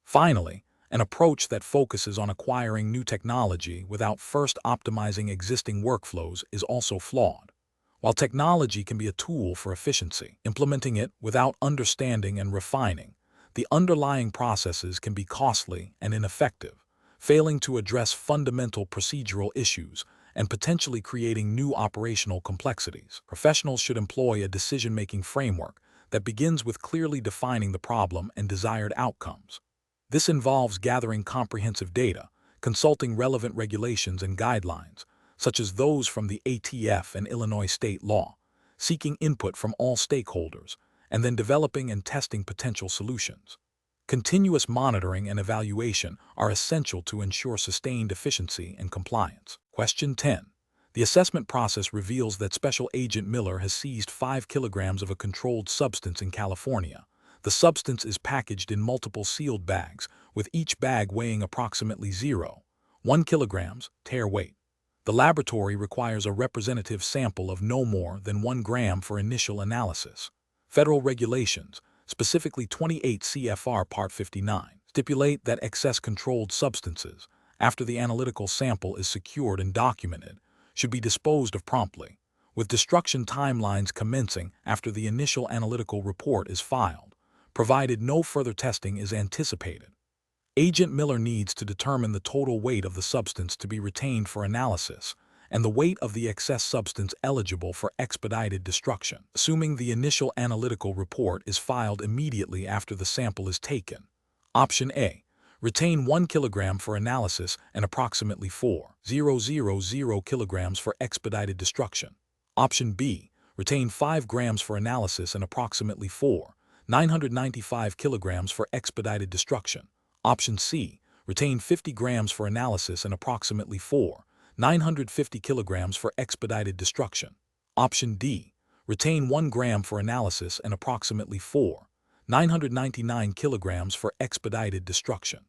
Finally, an approach that focuses on acquiring new technology without first optimizing existing workflows is also flawed. While technology can be a tool for efficiency, implementing it without understanding and refining the underlying processes can be costly and ineffective, failing to address fundamental procedural issues and potentially creating new operational complexities. Professionals should employ a decision-making framework that begins with clearly defining the problem and desired outcomes. This involves gathering comprehensive data, consulting relevant regulations and guidelines, such as those from the ATF and Illinois state law, seeking input from all stakeholders, and then developing and testing potential solutions. Continuous monitoring and evaluation are essential to ensure sustained efficiency and compliance. Question 10. The assessment process reveals that Special Agent Miller has seized 5 kilograms of a controlled substance in California. The substance is packaged in multiple sealed bags, with each bag weighing approximately 0.1 kilograms tare weight. The laboratory requires a representative sample of no more than 1 gram for initial analysis. Federal regulations, specifically 28 CFR Part 59, stipulate that excess controlled substances, after the analytical sample is secured and documented, should be disposed of promptly, with destruction timelines commencing after the initial analytical report is filed, provided no further testing is anticipated. Agent Miller needs to determine the total weight of the substance to be retained for analysis and the weight of the excess substance eligible for expedited destruction, assuming the initial analytical report is filed immediately after the sample is taken. Option A. Retain 1 kilogram for analysis and approximately 4,000 kilograms for expedited destruction. Option B. Retain 5 grams for analysis and approximately 4,995 kilograms for expedited destruction. Option C. Retain 50 grams for analysis and approximately 4,950 kilograms for expedited destruction. Option D. Retain 1 gram for analysis and approximately 4,999 kilograms for expedited destruction.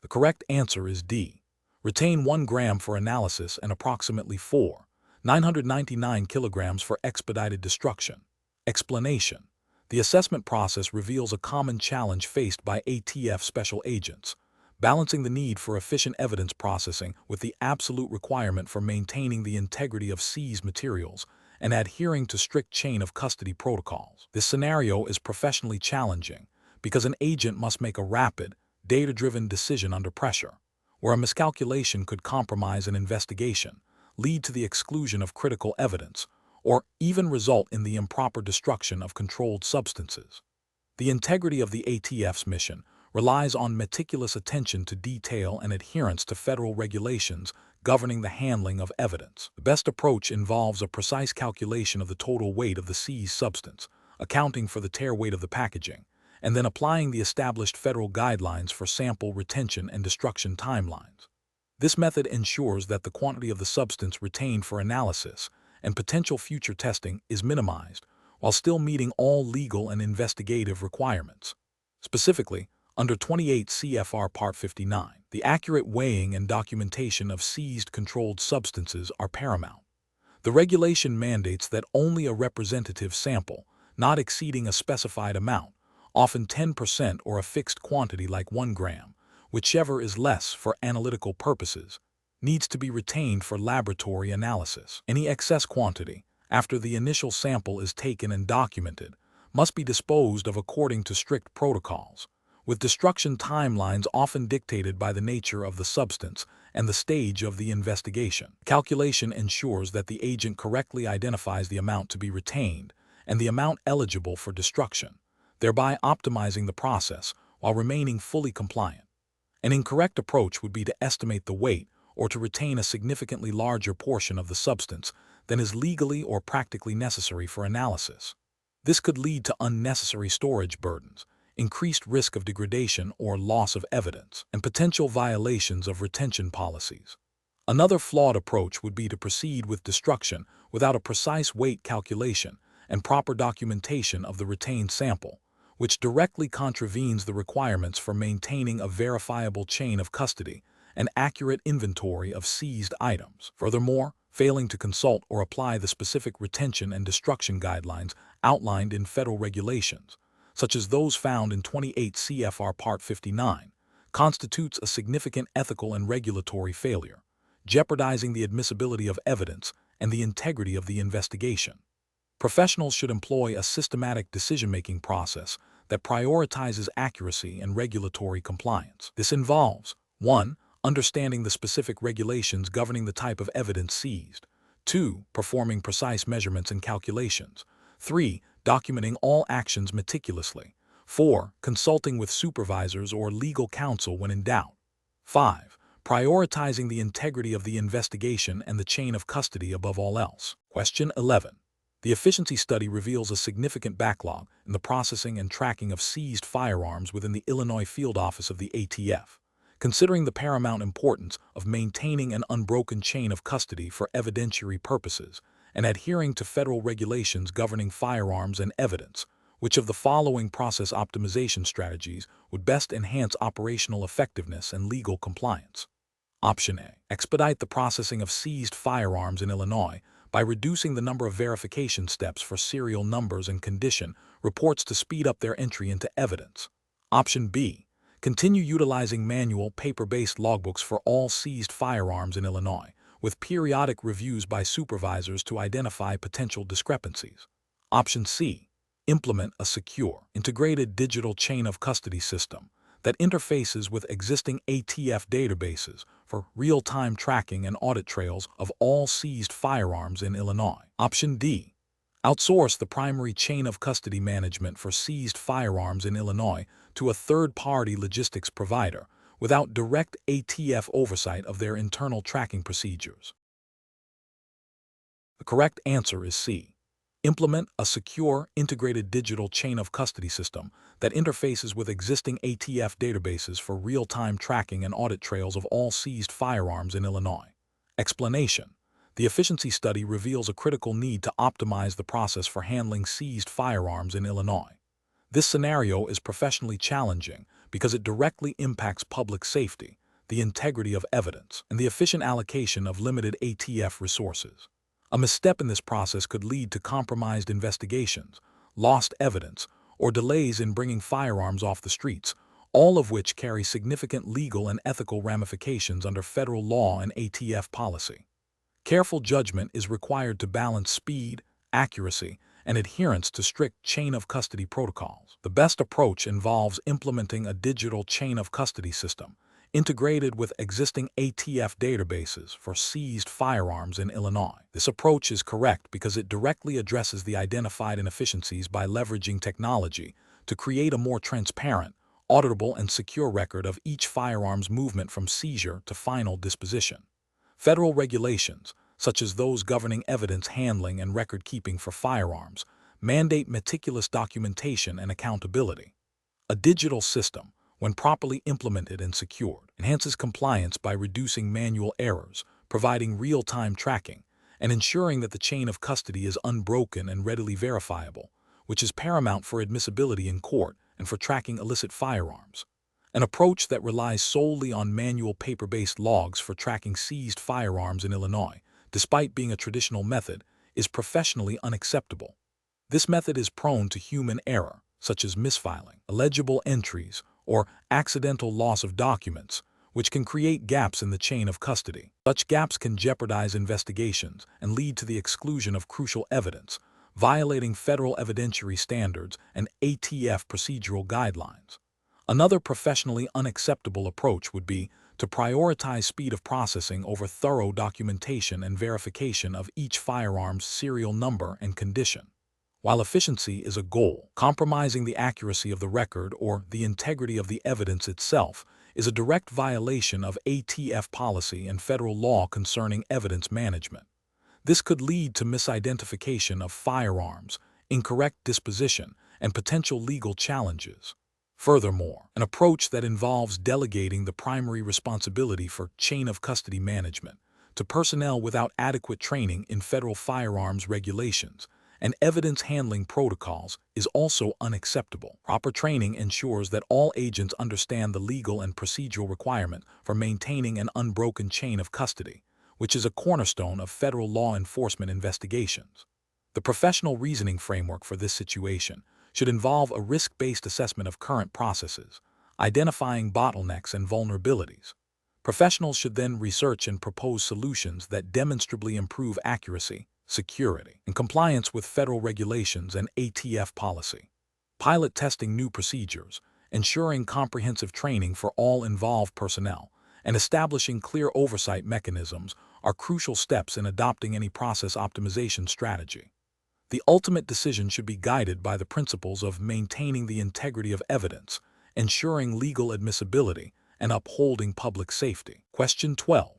The correct answer is D. Retain 1 gram for analysis and approximately 4,999 kilograms for expedited destruction. Explanation. The assessment process reveals a common challenge faced by ATF special agents, balancing the need for efficient evidence processing with the absolute requirement for maintaining the integrity of seized materials and adhering to strict chain of custody protocols. This scenario is professionally challenging because an agent must make a rapid, data-driven decision under pressure, where a miscalculation could compromise an investigation, lead to the exclusion of critical evidence, or even result in the improper destruction of controlled substances. The integrity of the ATF's mission relies on meticulous attention to detail and adherence to federal regulations governing the handling of evidence. The best approach involves a precise calculation of the total weight of the seized substance, accounting for the tare weight of the packaging, and then applying the established federal guidelines for sample retention and destruction timelines. This method ensures that the quantity of the substance retained for analysis and potential future testing is minimized while still meeting all legal and investigative requirements. Specifically, under 28 CFR Part 59, the accurate weighing and documentation of seized controlled substances are paramount. The regulation mandates that only a representative sample, not exceeding a specified amount, often 10% or a fixed quantity like 1 gram, whichever is less for analytical purposes, needs to be retained for laboratory analysis. Any excess quantity, after the initial sample is taken and documented, must be disposed of according to strict protocols, with destruction timelines often dictated by the nature of the substance and the stage of the investigation. Calculation ensures that the agent correctly identifies the amount to be retained and the amount eligible for destruction, thereby optimizing the process while remaining fully compliant. An incorrect approach would be to estimate the weight or to retain a significantly larger portion of the substance than is legally or practically necessary for analysis. This could lead to unnecessary storage burdens, increased risk of degradation or loss of evidence, and potential violations of retention policies. Another flawed approach would be to proceed with destruction without a precise weight calculation and proper documentation of the retained sample, which directly contravenes the requirements for maintaining a verifiable chain of custody and accurate inventory of seized items. Furthermore, failing to consult or apply the specific retention and destruction guidelines outlined in federal regulations, such as those found in 28 CFR Part 59, constitutes a significant ethical and regulatory failure, jeopardizing the admissibility of evidence and the integrity of the investigation. Professionals should employ a systematic decision-making process that prioritizes accuracy and regulatory compliance. This involves 1. Understanding the specific regulations governing the type of evidence seized. 2. Performing precise measurements and calculations. 3. Documenting all actions meticulously. 4. Consulting with supervisors or legal counsel when in doubt. 5. Prioritizing the integrity of the investigation and the chain of custody above all else. Question 11. The efficiency study reveals a significant backlog in the processing and tracking of seized firearms within the Illinois field office of the ATF. Considering the paramount importance of maintaining an unbroken chain of custody for evidentiary purposes and adhering to federal regulations governing firearms and evidence, which of the following process optimization strategies would best enhance operational effectiveness and legal compliance? Option A. Expedite the processing of seized firearms in Illinois by reducing the number of verification steps for serial numbers and condition reports to speed up their entry into evidence. Option B. Continue utilizing manual, paper-based logbooks for all seized firearms in Illinois, with periodic reviews by supervisors to identify potential discrepancies. Option C. Implement a secure, integrated digital chain of custody system that interfaces with existing ATF databases for real-time tracking and audit trails of all seized firearms in Illinois. Option D. Outsource the primary chain of custody management for seized firearms in Illinois to a third-party logistics provider without direct ATF oversight of their internal tracking procedures. The correct answer is C. Implement a secure, integrated digital chain of custody system that interfaces with existing ATF databases for real-time tracking and audit trails of all seized firearms in Illinois. Explanation: the efficiency study reveals a critical need to optimize the process for handling seized firearms in Illinois. This scenario is professionally challenging because it directly impacts public safety, the integrity of evidence, and the efficient allocation of limited ATF resources. A misstep in this process could lead to compromised investigations, lost evidence, or delays in bringing firearms off the streets, all of which carry significant legal and ethical ramifications under federal law and ATF policy. Careful judgment is required to balance speed, accuracy, and adherence to strict chain of custody protocols. The best approach involves implementing a digital chain of custody system integrated with existing ATF databases for seized firearms in Illinois. This approach is correct because it directly addresses the identified inefficiencies by leveraging technology to create a more transparent, auditable, and secure record of each firearm's movement from seizure to final disposition. Federal regulations, such as those governing evidence handling and record-keeping for firearms, mandate meticulous documentation and accountability. A digital system, when properly implemented and secured, enhances compliance by reducing manual errors, providing real-time tracking, and ensuring that the chain of custody is unbroken and readily verifiable, which is paramount for admissibility in court and for tracking illicit firearms. An approach that relies solely on manual paper-based logs for tracking seized firearms in Illinois, despite being a traditional method, is professionally unacceptable. This method is prone to human error, such as misfiling, illegible entries, or accidental loss of documents, which can create gaps in the chain of custody. Such gaps can jeopardize investigations and lead to the exclusion of crucial evidence, violating federal evidentiary standards and ATF procedural guidelines. Another professionally unacceptable approach would be to prioritize speed of processing over thorough documentation and verification of each firearm's serial number and condition. While efficiency is a goal, compromising the accuracy of the record or the integrity of the evidence itself is a direct violation of ATF policy and federal law concerning evidence management. This could lead to misidentification of firearms, incorrect disposition, and potential legal challenges. Furthermore, an approach that involves delegating the primary responsibility for chain of custody management to personnel without adequate training in federal firearms regulations and evidence handling protocols is also unacceptable. Proper training ensures that all agents understand the legal and procedural requirement for maintaining an unbroken chain of custody, which is a cornerstone of federal law enforcement investigations. The professional reasoning framework for this situation should involve a risk-based assessment of current processes, identifying bottlenecks and vulnerabilities. Professionals should then research and propose solutions that demonstrably improve accuracy, security, and compliance with federal regulations and ATF policy. Pilot testing new procedures, ensuring comprehensive training for all involved personnel, and establishing clear oversight mechanisms are crucial steps in adopting any process optimization strategy. The ultimate decision should be guided by the principles of maintaining the integrity of evidence, ensuring legal admissibility, and upholding public safety. Question 12.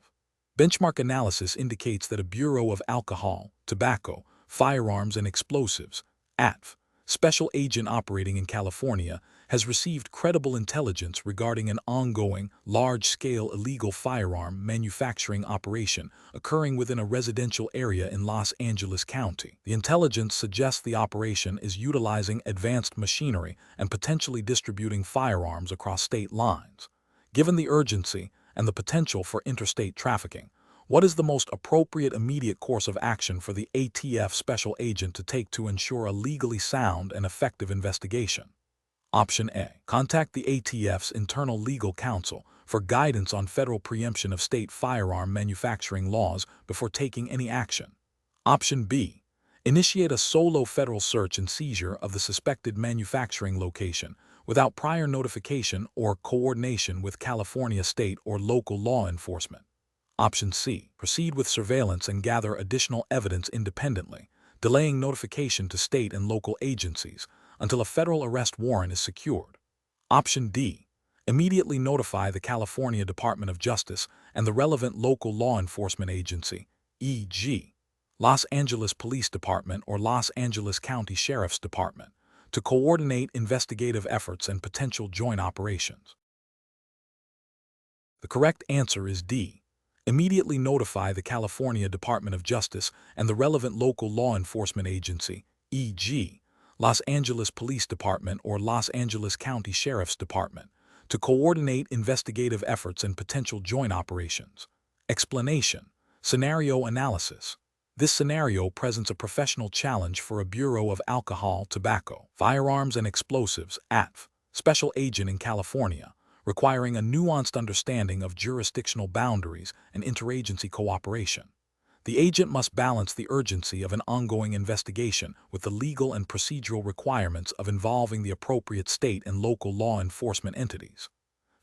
Benchmark analysis indicates that a Bureau of Alcohol, Tobacco, Firearms, and Explosives, ATF, special agent operating in California, has received credible intelligence regarding an ongoing, large-scale illegal firearm manufacturing operation occurring within a residential area in Los Angeles County. The intelligence suggests the operation is utilizing advanced machinery and potentially distributing firearms across state lines. Given the urgency and the potential for interstate trafficking, what is the most appropriate immediate course of action for the ATF special agent to take to ensure a legally sound and effective investigation? Option A. Contact the ATF's internal legal counsel for guidance on federal preemption of state firearm manufacturing laws before taking any action. Option B. Initiate a solo federal search and seizure of the suspected manufacturing location without prior notification or coordination with California state or local law enforcement. Option C. Proceed with surveillance and gather additional evidence independently, delaying notification to state and local agencies until a federal arrest warrant is secured. Option D. Immediately notify the California Department of Justice and the relevant local law enforcement agency, e.g., Los Angeles Police Department or Los Angeles County Sheriff's Department, to coordinate investigative efforts and potential joint operations. The correct answer is D. Immediately notify the California Department of Justice and the relevant local law enforcement agency, e.g., Los Angeles Police Department or Los Angeles County Sheriff's Department, to coordinate investigative efforts and potential joint operations. Explanation. Scenario analysis. This scenario presents a professional challenge for a Bureau of Alcohol, Tobacco, Firearms, and Explosives, ATF, special agent in California, requiring a nuanced understanding of jurisdictional boundaries and interagency cooperation. The agent must balance the urgency of an ongoing investigation with the legal and procedural requirements of involving the appropriate state and local law enforcement entities.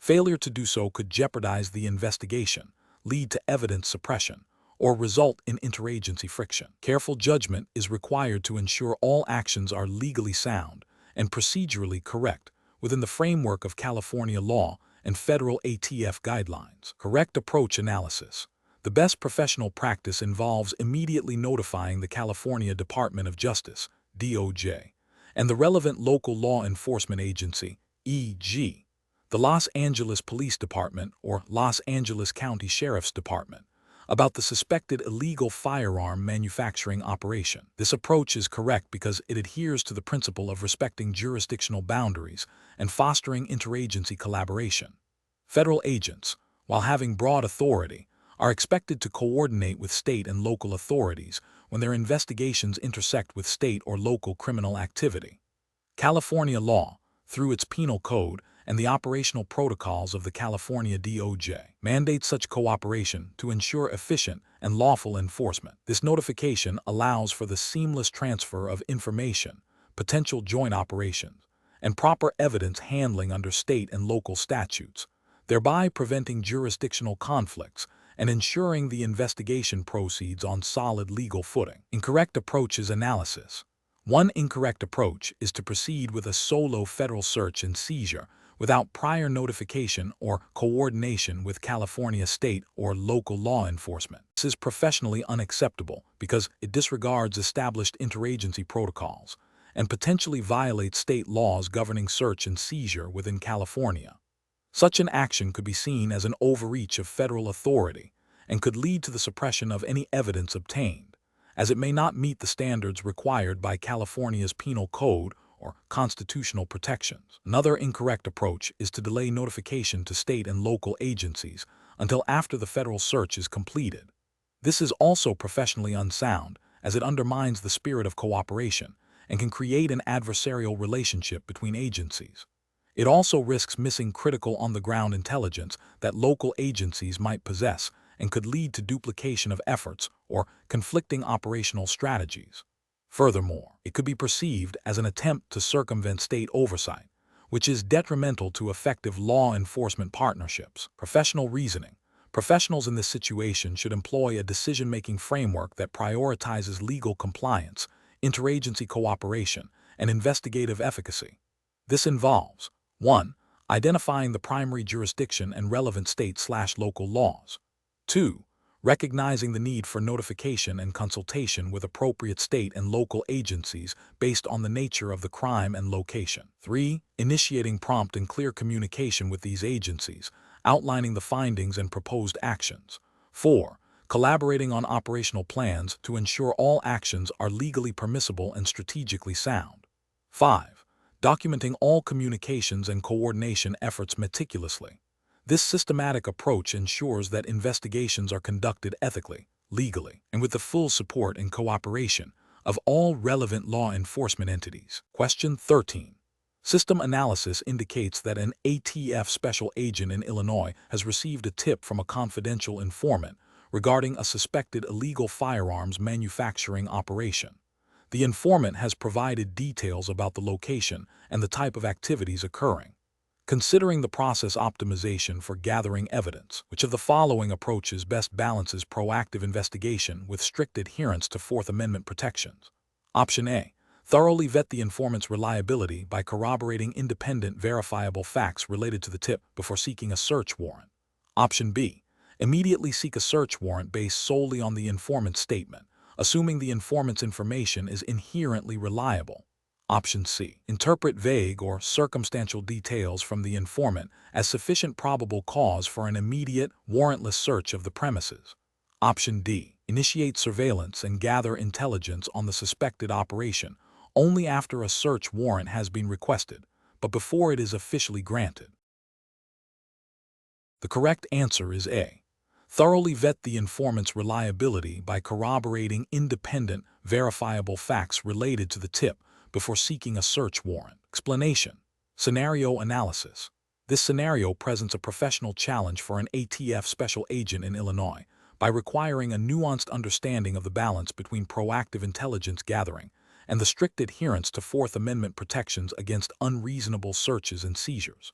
Failure to do so could jeopardize the investigation, lead to evidence suppression, or result in interagency friction. Careful judgment is required to ensure all actions are legally sound and procedurally correct within the framework of California law and federal ATF guidelines. Correct approach analysis. The best professional practice involves immediately notifying the California Department of Justice, DOJ, and the relevant local law enforcement agency, e.g., the Los Angeles Police Department or Los Angeles County Sheriff's Department, about the suspected illegal firearm manufacturing operation. This approach is correct because it adheres to the principle of respecting jurisdictional boundaries and fostering interagency collaboration. Federal agents, while having broad authority, are expected to coordinate with state and local authorities when their investigations intersect with state or local criminal activity. California law, through its penal code and the operational protocols of the California DOJ, mandates such cooperation to ensure efficient and lawful enforcement. This notification allows for the seamless transfer of information, potential joint operations, and proper evidence handling under state and local statutes, thereby preventing jurisdictional conflicts and ensuring the investigation proceeds on solid legal footing. Incorrect approaches analysis. One incorrect approach is to proceed with a solo federal search and seizure without prior notification or coordination with California state or local law enforcement. This is professionally unacceptable because it disregards established interagency protocols and potentially violates state laws governing search and seizure within California. Such an action could be seen as an overreach of federal authority and could lead to the suppression of any evidence obtained, as it may not meet the standards required by California's penal code or constitutional protections. Another incorrect approach is to delay notification to state and local agencies until after the federal search is completed. This is also professionally unsound, as it undermines the spirit of cooperation and can create an adversarial relationship between agencies. It also risks missing critical on-the-ground intelligence that local agencies might possess and could lead to duplication of efforts or conflicting operational strategies. Furthermore, it could be perceived as an attempt to circumvent state oversight, which is detrimental to effective law enforcement partnerships. Professional reasoning. Professionals in this situation should employ a decision-making framework that prioritizes legal compliance, interagency cooperation, and investigative efficacy. This involves 1. Identifying the primary jurisdiction and relevant state/local laws. 2. Recognizing the need for notification and consultation with appropriate state and local agencies based on the nature of the crime and location. 3. Initiating prompt and clear communication with these agencies, outlining the findings and proposed actions. 4. Collaborating on operational plans to ensure all actions are legally permissible and strategically sound. 5. Documenting all communications and coordination efforts meticulously. This systematic approach ensures that investigations are conducted ethically, legally, and with the full support and cooperation of all relevant law enforcement entities. Question 13. System analysis indicates that an ATF special agent in Illinois has received a tip from a confidential informant regarding a suspected illegal firearms manufacturing operation. The informant has provided details about the location and the type of activities occurring. Considering the process optimization for gathering evidence, which of the following approaches best balances proactive investigation with strict adherence to Fourth Amendment protections? Option A. Thoroughly vet the informant's reliability by corroborating independent, verifiable facts related to the tip before seeking a search warrant. Option B. Immediately seek a search warrant based solely on the informant's statement, assuming the informant's information is inherently reliable. Option C. Interpret vague or circumstantial details from the informant as sufficient probable cause for an immediate, warrantless search of the premises. Option D. Initiate surveillance and gather intelligence on the suspected operation only after a search warrant has been requested, but before it is officially granted. The correct answer is A. Thoroughly vet the informant's reliability by corroborating independent, verifiable facts related to the tip before seeking a search warrant. Explanation. Scenario analysis. This scenario presents a professional challenge for an ATF special agent in Illinois by requiring a nuanced understanding of the balance between proactive intelligence gathering and the strict adherence to Fourth Amendment protections against unreasonable searches and seizures.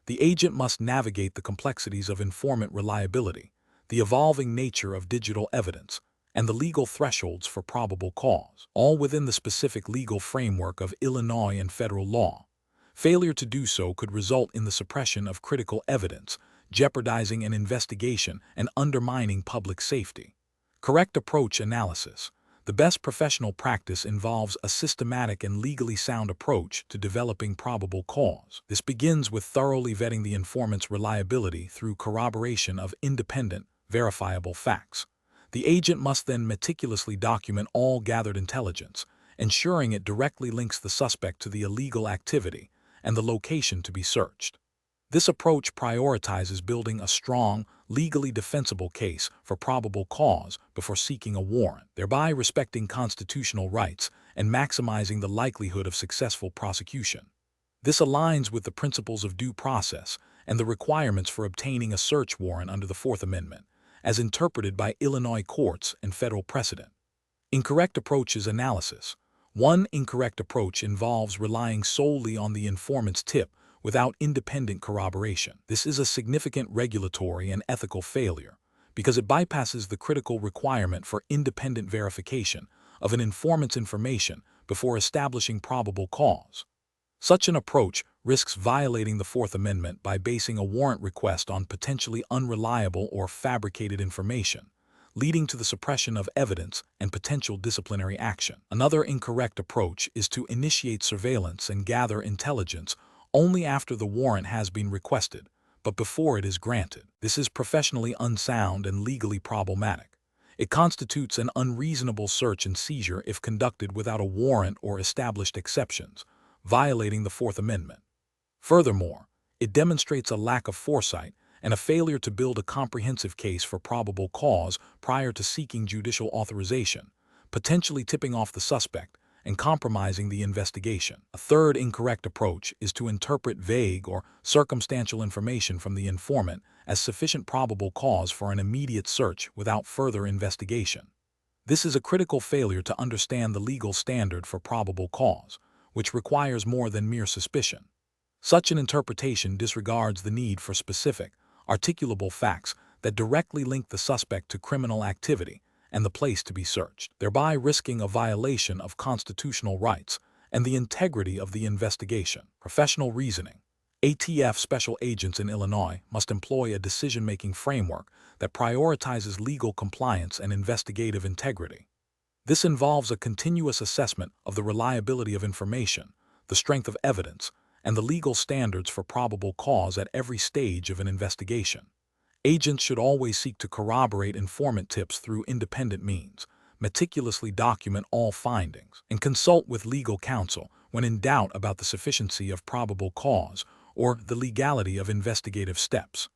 The agent must navigate the complexities of informant reliability, the evolving nature of digital evidence, and the legal thresholds for probable cause, all within the specific legal framework of Illinois and federal law. Failure to do so could result in the suppression of critical evidence, jeopardizing an investigation and undermining public safety. Correct approach analysis. The best professional practice involves a systematic and legally sound approach to developing probable cause. This begins with thoroughly vetting the informant's reliability through corroboration of independent, verifiable facts. The agent must then meticulously document all gathered intelligence, ensuring it directly links the suspect to the illegal activity and the location to be searched. This approach prioritizes building a strong, legally defensible case for probable cause before seeking a warrant, thereby respecting constitutional rights and maximizing the likelihood of successful prosecution. This aligns with the principles of due process and the requirements for obtaining a search warrant under the Fourth Amendment, as interpreted by Illinois courts and federal precedent. Incorrect approaches analysis. One incorrect approach involves relying solely on the informant's tip without independent corroboration. This is a significant regulatory and ethical failure because it bypasses the critical requirement for independent verification of an informant's information before establishing probable cause. Such an approach risks violating the Fourth Amendment by basing a warrant request on potentially unreliable or fabricated information, leading to the suppression of evidence and potential disciplinary action. Another incorrect approach is to initiate surveillance and gather intelligence only after the warrant has been requested, but before it is granted. This is professionally unsound and legally problematic. It constitutes an unreasonable search and seizure if conducted without a warrant or established exceptions, violating the Fourth Amendment. Furthermore, it demonstrates a lack of foresight and a failure to build a comprehensive case for probable cause prior to seeking judicial authorization, potentially tipping off the suspect and compromising the investigation. A third incorrect approach is to interpret vague or circumstantial information from the informant as sufficient probable cause for an immediate search without further investigation. This is a critical failure to understand the legal standard for probable cause, which requires more than mere suspicion. Such an interpretation disregards the need for specific, articulable facts that directly link the suspect to criminal activity and the place to be searched, thereby risking a violation of constitutional rights and the integrity of the investigation. Professional reasoning. ATF special agents in Illinois must employ a decision-making framework that prioritizes legal compliance and investigative integrity. This involves a continuous assessment of the reliability of information, the strength of evidence, and the legal standards for probable cause at every stage of an investigation. Agents should always seek to corroborate informant tips through independent means, meticulously document all findings, and consult with legal counsel when in doubt about the sufficiency of probable cause or the legality of investigative steps.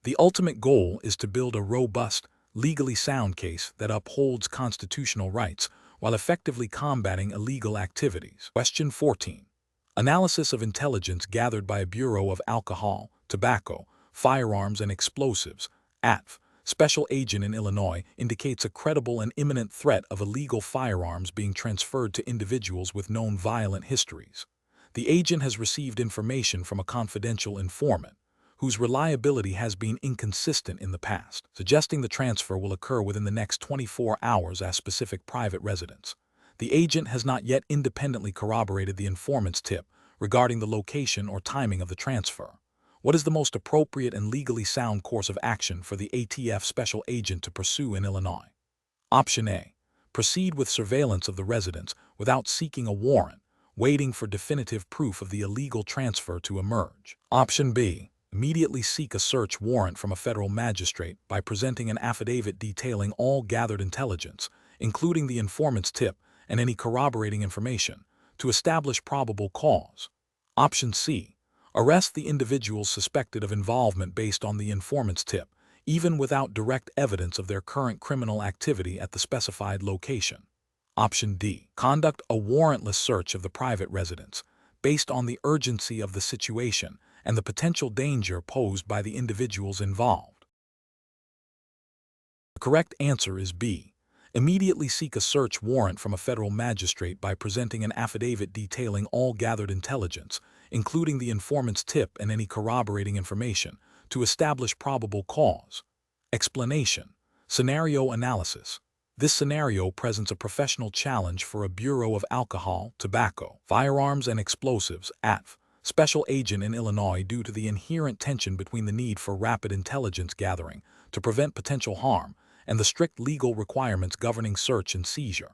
The ultimate goal is to build a robust, legally sound case that upholds constitutional rights while effectively combating illegal activities. Question 14. Analysis of intelligence gathered by a Bureau of Alcohol, Tobacco, Firearms and Explosives, ATF, special agent in Illinois indicates a credible and imminent threat of illegal firearms being transferred to individuals with known violent histories. The agent has received information from a confidential informant, whose reliability has been inconsistent in the past, suggesting the transfer will occur within the next 24 hours at a specific private residence. The agent has not yet independently corroborated the informant's tip regarding the location or timing of the transfer. What is the most appropriate and legally sound course of action for the ATF special agent to pursue in Illinois? Option A. Proceed with surveillance of the residence without seeking a warrant, waiting for definitive proof of the illegal transfer to emerge. Option B. Immediately seek a search warrant from a federal magistrate by presenting an affidavit detailing all gathered intelligence, including the informant's tip and any corroborating information, to establish probable cause. Option C. Arrest the individuals suspected of involvement based on the informant's tip, even without direct evidence of their current criminal activity at the specified location. Option D. Conduct a warrantless search of the private residence, based on the urgency of the situation and the potential danger posed by the individuals involved. The correct answer is B. Immediately seek a search warrant from a federal magistrate by presenting an affidavit detailing all gathered intelligence, including the informant's tip and any corroborating information, to establish probable cause. Explanation. Scenario analysis. This scenario presents a professional challenge for a Bureau of Alcohol, Tobacco, Firearms and Explosives, ATF, special agent in Illinois due to the inherent tension between the need for rapid intelligence gathering to prevent potential harm and the strict legal requirements governing search and seizure.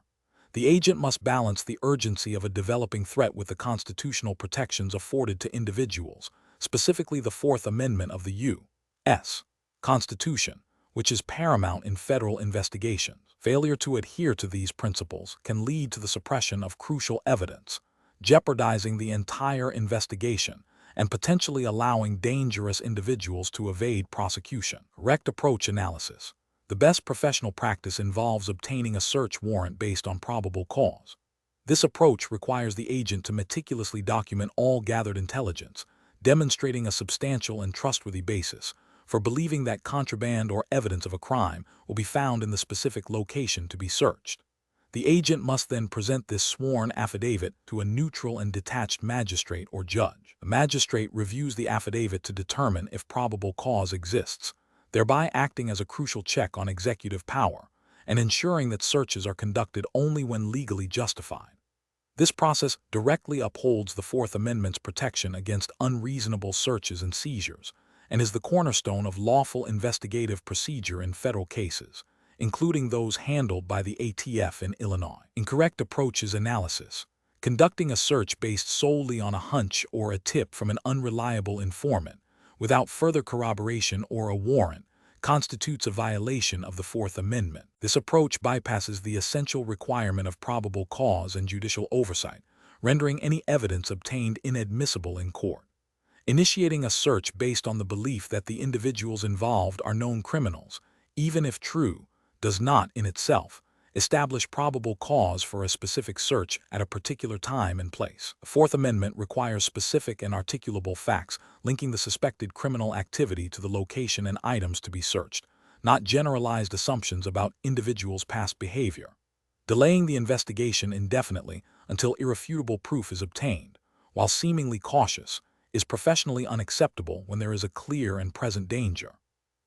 The agent must balance the urgency of a developing threat with the constitutional protections afforded to individuals, specifically the Fourth Amendment of the U.S. Constitution, which is paramount in federal investigations. Failure to adhere to these principles can lead to the suppression of crucial evidence, jeopardizing the entire investigation and potentially allowing dangerous individuals to evade prosecution. Correct approach analysis. The best professional practice involves obtaining a search warrant based on probable cause. This approach requires the agent to meticulously document all gathered intelligence, demonstrating a substantial and trustworthy basis for believing that contraband or evidence of a crime will be found in the specific location to be searched. The agent must then present this sworn affidavit to a neutral and detached magistrate or judge. The magistrate reviews the affidavit to determine if probable cause exists, thereby acting as a crucial check on executive power and ensuring that searches are conducted only when legally justified. This process directly upholds the Fourth Amendment's protection against unreasonable searches and seizures, and is the cornerstone of lawful investigative procedure in federal cases, including those handled by the ATF in Illinois. Incorrect approaches analysis. Conducting a search based solely on a hunch or a tip from an unreliable informant, without further corroboration or a warrant, constitutes a violation of the Fourth Amendment. This approach bypasses the essential requirement of probable cause and judicial oversight, rendering any evidence obtained inadmissible in court. Initiating a search based on the belief that the individuals involved are known criminals, even if true, does not, in itself, establish probable cause for a specific search at a particular time and place. The Fourth Amendment requires specific and articulable facts linking the suspected criminal activity to the location and items to be searched, not generalized assumptions about individuals' past behavior. Delaying the investigation indefinitely until irrefutable proof is obtained, while seemingly cautious, is professionally unacceptable when there is a clear and present danger.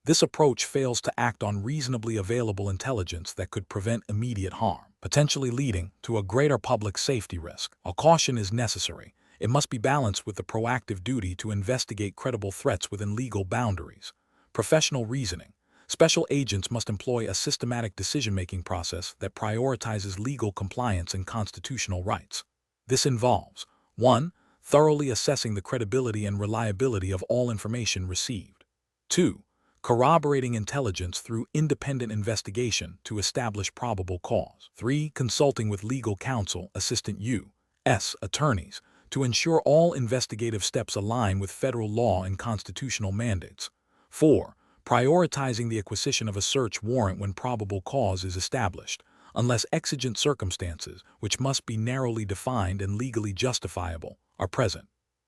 This approach fails to act on reasonably available intelligence that could prevent immediate harm, potentially leading to a greater public safety risk. While caution is necessary, it must be balanced with the proactive duty to investigate credible threats within legal boundaries. Professional reasoning. Special agents must employ a systematic decision-making process that prioritizes legal compliance and constitutional rights. This involves 1. Thoroughly assessing the credibility and reliability of all information received. 2. Corroborating intelligence through independent investigation to establish probable cause. 3. Consulting with legal counsel, assistant U.S. attorneys, to ensure all investigative steps align with federal law and constitutional mandates. 4. Prioritizing the acquisition of a search warrant when probable cause is established, unless exigent circumstances, which must be narrowly defined and legally justifiable, are present.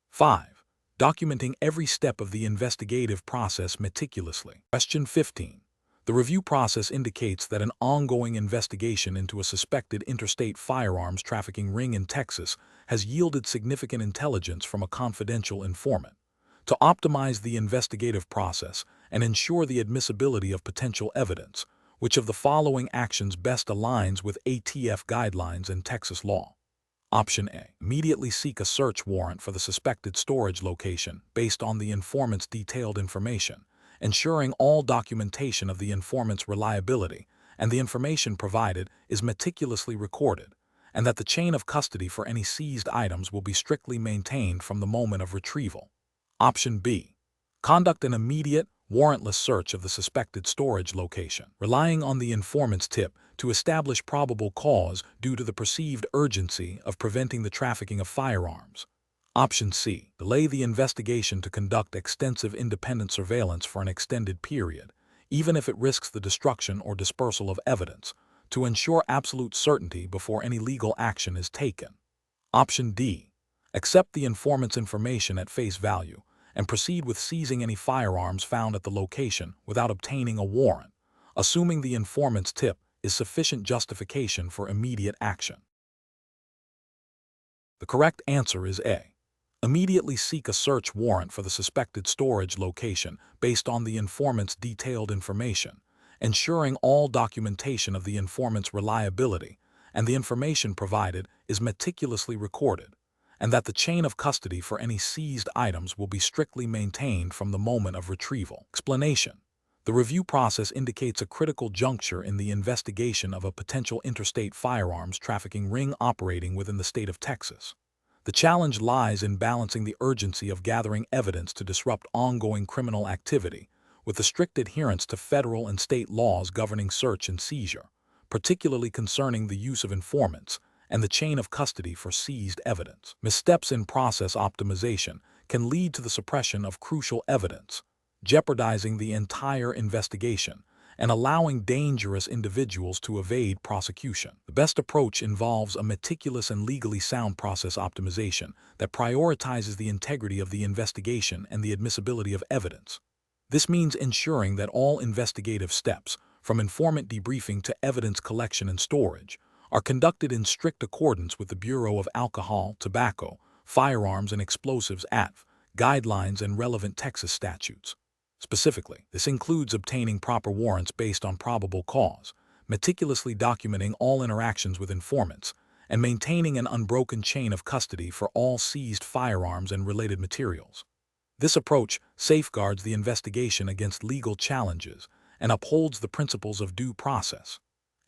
5. Documenting every step of the investigative process meticulously. Question 15. The review process indicates that an ongoing investigation into a suspected interstate firearms trafficking ring in Texas has yielded significant intelligence from a confidential informant. To optimize the investigative process and ensure the admissibility of potential evidence, which of the following actions best aligns with ATF guidelines and Texas law? Option A. Immediately seek a search warrant for the suspected storage location based on the informant's detailed information, ensuring all documentation of the informant's reliability and the information provided is meticulously recorded, and that the chain of custody for any seized items will be strictly maintained from the moment of retrieval. Option B. Conduct an immediate, warrantless search of the suspected storage location, relying on the informant's tip to establish probable cause due to the perceived urgency of preventing the trafficking of firearms. Option C. Delay the investigation to conduct extensive independent surveillance for an extended period, even if it risks the destruction or dispersal of evidence, to ensure absolute certainty before any legal action is taken. Option D. Accept the informant's information at face value and proceed with seizing any firearms found at the location without obtaining a warrant, assuming the informant's tip is sufficient justification for immediate action. The correct answer is A. Immediately seek a search warrant for the suspected storage location based on the informant's detailed information, ensuring all documentation of the informant's reliability and the information provided is meticulously recorded, and that the chain of custody for any seized items will be strictly maintained from the moment of retrieval. Explanation. The review process indicates a critical juncture in the investigation of a potential interstate firearms trafficking ring operating within the state of Texas. The challenge lies in balancing the urgency of gathering evidence to disrupt ongoing criminal activity with the strict adherence to federal and state laws governing search and seizure, particularly concerning the use of informants and the chain of custody for seized evidence. Missteps in process optimization can lead to the suppression of crucial evidence, jeopardizing the entire investigation and allowing dangerous individuals to evade prosecution. The best approach involves a meticulous and legally sound process optimization that prioritizes the integrity of the investigation and the admissibility of evidence. This means ensuring that all investigative steps, from informant debriefing to evidence collection and storage, are conducted in strict accordance with the Bureau of Alcohol, Tobacco, Firearms, and Explosives ATF guidelines and relevant Texas statutes. Specifically, this includes obtaining proper warrants based on probable cause, meticulously documenting all interactions with informants, and maintaining an unbroken chain of custody for all seized firearms and related materials. This approach safeguards the investigation against legal challenges and upholds the principles of due process.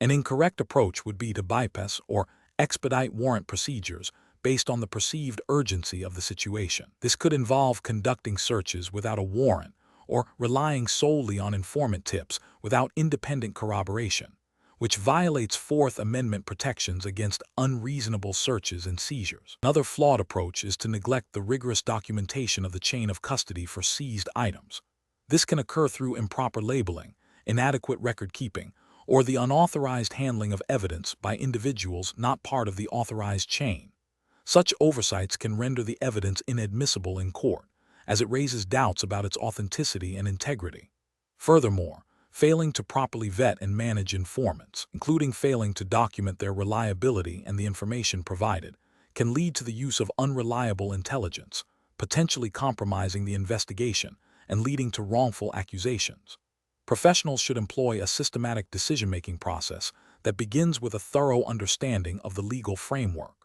An incorrect approach would be to bypass or expedite warrant procedures based on the perceived urgency of the situation. This could involve conducting searches without a warrant or relying solely on informant tips without independent corroboration, which violates Fourth Amendment protections against unreasonable searches and seizures. Another flawed approach is to neglect the rigorous documentation of the chain of custody for seized items. This can occur through improper labeling, inadequate record keeping, or the unauthorized handling of evidence by individuals not part of the authorized chain. Such oversights can render the evidence inadmissible in court, as it raises doubts about its authenticity and integrity. Furthermore, failing to properly vet and manage informants, including failing to document their reliability and the information provided, can lead to the use of unreliable intelligence, potentially compromising the investigation and leading to wrongful accusations. Professionals should employ a systematic decision-making process that begins with a thorough understanding of the legal framework.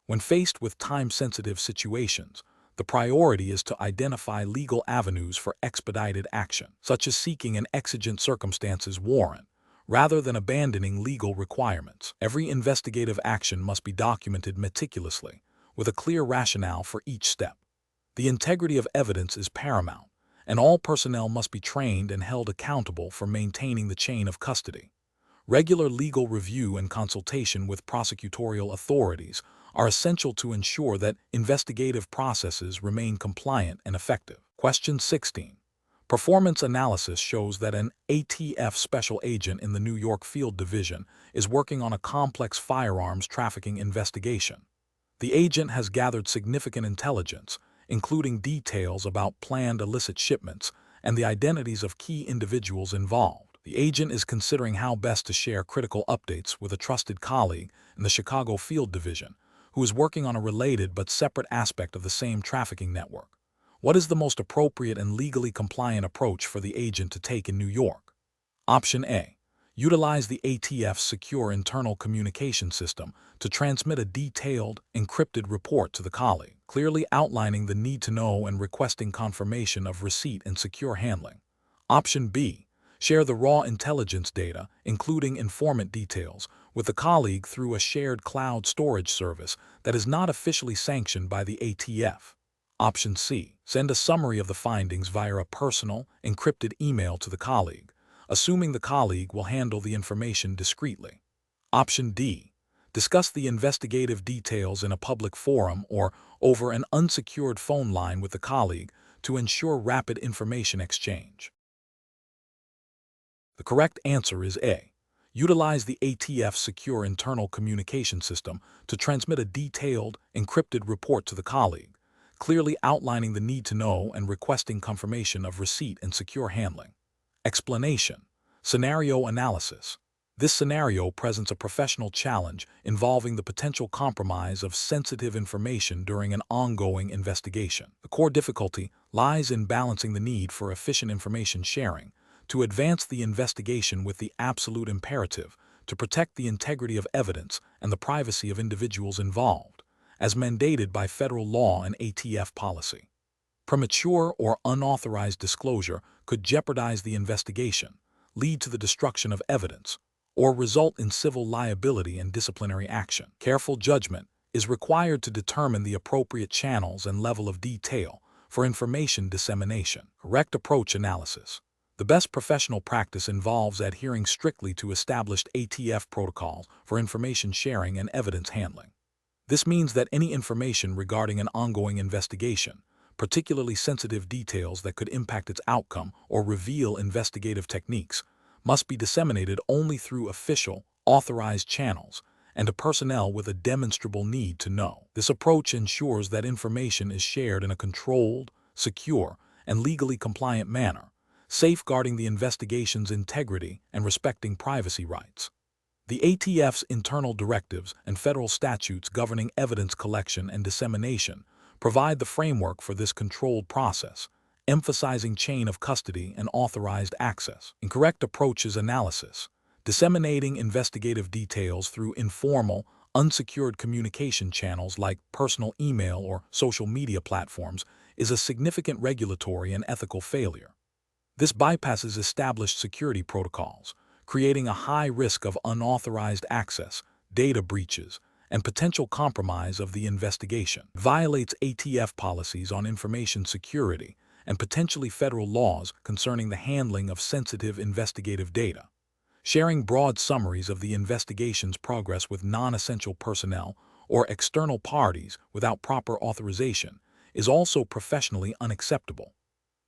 When faced with time-sensitive situations, the priority is to identify legal avenues for expedited action, such as seeking an exigent circumstances warrant, rather than abandoning legal requirements. Every investigative action must be documented meticulously, with a clear rationale for each step. The integrity of evidence is paramount, and all personnel must be trained and held accountable for maintaining the chain of custody. Regular legal review and consultation with prosecutorial authorities are essential to ensure that investigative processes remain compliant and effective. Question 16. Performance analysis shows that an ATF special agent in the New York Field Division is working on a complex firearms trafficking investigation. The agent has gathered significant intelligence, including details about planned illicit shipments and the identities of key individuals involved. The agent is considering how best to share critical updates with a trusted colleague in the Chicago Field Division, who is working on a related but separate aspect of the same trafficking network. What is the most appropriate and legally compliant approach for the agent to take in New York? Option A. Utilize the ATF's secure internal communication system to transmit a detailed, encrypted report to the colleague, clearly outlining the need to know and requesting confirmation of receipt and secure handling. Option B. Share the raw intelligence data, including informant details, with the colleague through a shared cloud storage service that is not officially sanctioned by the ATF. Option C. Send a summary of the findings via a personal, encrypted email to the colleague, assuming the colleague will handle the information discreetly. Option D. Discuss the investigative details in a public forum or over an unsecured phone line with the colleague to ensure rapid information exchange. The correct answer is A. Utilize the ATF's secure internal communication system to transmit a detailed, encrypted report to the colleague, clearly outlining the need to know and requesting confirmation of receipt and secure handling. Explanation. Scenario analysis. This scenario presents a professional challenge involving the potential compromise of sensitive information during an ongoing investigation. The core difficulty lies in balancing the need for efficient information sharing to advance the investigation with the absolute imperative to protect the integrity of evidence and the privacy of individuals involved, as mandated by federal law and ATF policy. Premature or unauthorized disclosure could jeopardize the investigation, lead to the destruction of evidence, or result in civil liability and disciplinary action. Careful judgment is required to determine the appropriate channels and level of detail for information dissemination. Correct approach analysis. The best professional practice involves adhering strictly to established ATF protocols for information sharing and evidence handling. This means that any information regarding an ongoing investigation, particularly sensitive details that could impact its outcome or reveal investigative techniques, must be disseminated only through official, authorized channels and to personnel with a demonstrable need to know. This approach ensures that information is shared in a controlled, secure, and legally compliant manner, safeguarding the investigation's integrity and respecting privacy rights. The ATF's internal directives and federal statutes governing evidence collection and dissemination provide the framework for this controlled process, emphasizing chain of custody and authorized access. Incorrect approach is analysis. Disseminating investigative details through informal, unsecured communication channels like personal email or social media platforms is a significant regulatory and ethical failure. This bypasses established security protocols, creating a high risk of unauthorized access, data breaches, and potential compromise of the investigation. It violates ATF policies on information security and potentially federal laws concerning the handling of sensitive investigative data. Sharing broad summaries of the investigation's progress with non-essential personnel or external parties without proper authorization is also professionally unacceptable.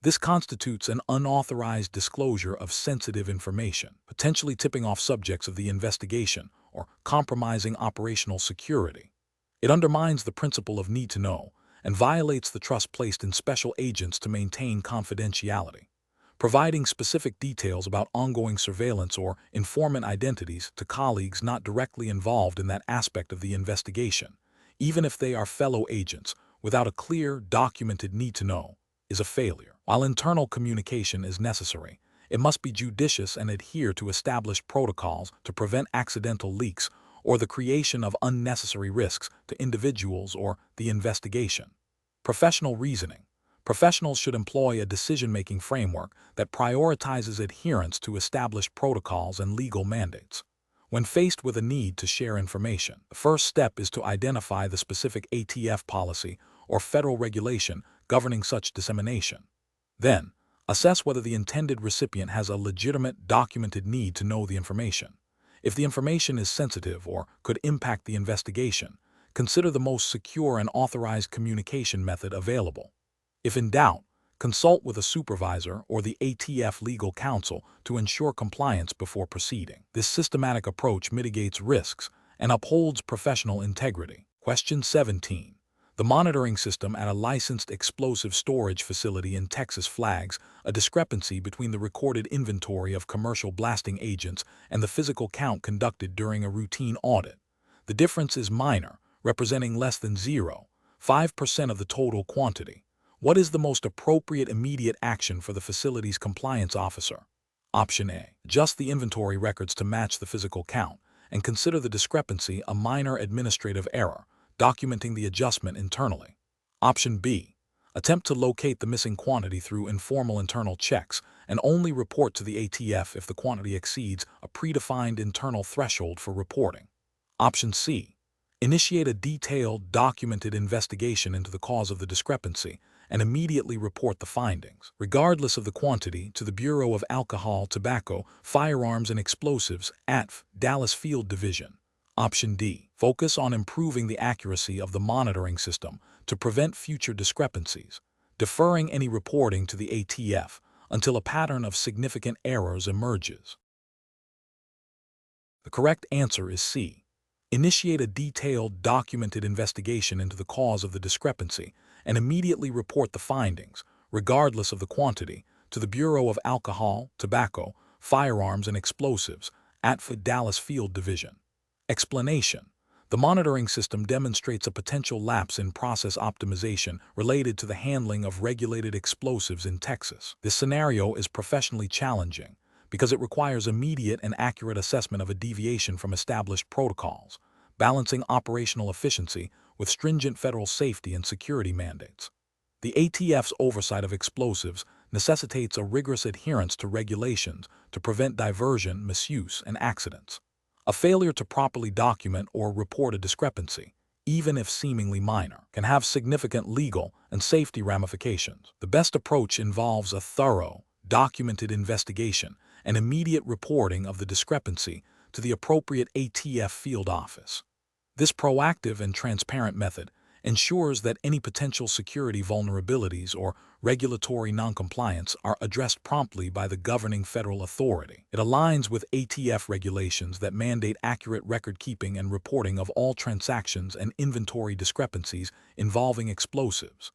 This constitutes an unauthorized disclosure of sensitive information, potentially tipping off subjects of the investigation or compromising operational security. It undermines the principle of need to know and violates the trust placed in special agents to maintain confidentiality. Providing specific details about ongoing surveillance or informant identities to colleagues not directly involved in that aspect of the investigation, even if they are fellow agents, without a clear, documented need to know, is a failure. While internal communication is necessary, it must be judicious and adhere to established protocols to prevent accidental leaks or the creation of unnecessary risks to individuals or the investigation. Professional reasoning. Professionals should employ a decision-making framework that prioritizes adherence to established protocols and legal mandates. When faced with a need to share information, the first step is to identify the specific ATF policy or federal regulation governing such dissemination. Then, assess whether the intended recipient has a legitimate, documented need to know the information. If the information is sensitive or could impact the investigation, consider the most secure and authorized communication method available. If in doubt, consult with a supervisor or the ATF legal counsel to ensure compliance before proceeding. This systematic approach mitigates risks and upholds professional integrity. Question 17. The monitoring system at a licensed explosive storage facility in Texas flags a discrepancy between the recorded inventory of commercial blasting agents and the physical count conducted during a routine audit. The difference is minor, representing less than 0.5% of the total quantity. What is the most appropriate immediate action for the facility's compliance officer? Option A. Adjust the inventory records to match the physical count, and consider the discrepancy a minor administrative error, documenting the adjustment internally. Option B. Attempt to locate the missing quantity through informal internal checks and only report to the ATF if the quantity exceeds a predefined internal threshold for reporting. Option C. Initiate a detailed, documented investigation into the cause of the discrepancy and immediately report the findings, regardless of the quantity, to the Bureau of Alcohol, Tobacco, Firearms, and Explosives, ATF, Dallas Field Division. Option D. Focus on improving the accuracy of the monitoring system to prevent future discrepancies, deferring any reporting to the ATF until a pattern of significant errors emerges. The correct answer is C. Initiate a detailed, documented investigation into the cause of the discrepancy and immediately report the findings, regardless of the quantity, to the Bureau of Alcohol, Tobacco, Firearms, and Explosives, ATF Dallas Field Division. Explanation. The monitoring system demonstrates a potential lapse in process optimization related to the handling of regulated explosives in Texas. This scenario is professionally challenging because it requires immediate and accurate assessment of a deviation from established protocols, balancing operational efficiency with stringent federal safety and security mandates. The ATF's oversight of explosives necessitates a rigorous adherence to regulations to prevent diversion, misuse, and accidents. A failure to properly document or report a discrepancy, even if seemingly minor, can have significant legal and safety ramifications. The best approach involves a thorough, documented investigation and immediate reporting of the discrepancy to the appropriate ATF field office. This proactive and transparent method ensures that any potential security vulnerabilities or regulatory noncompliance are addressed promptly by the governing federal authority. It aligns with ATF regulations that mandate accurate record-keeping and reporting of all transactions and inventory discrepancies involving explosives.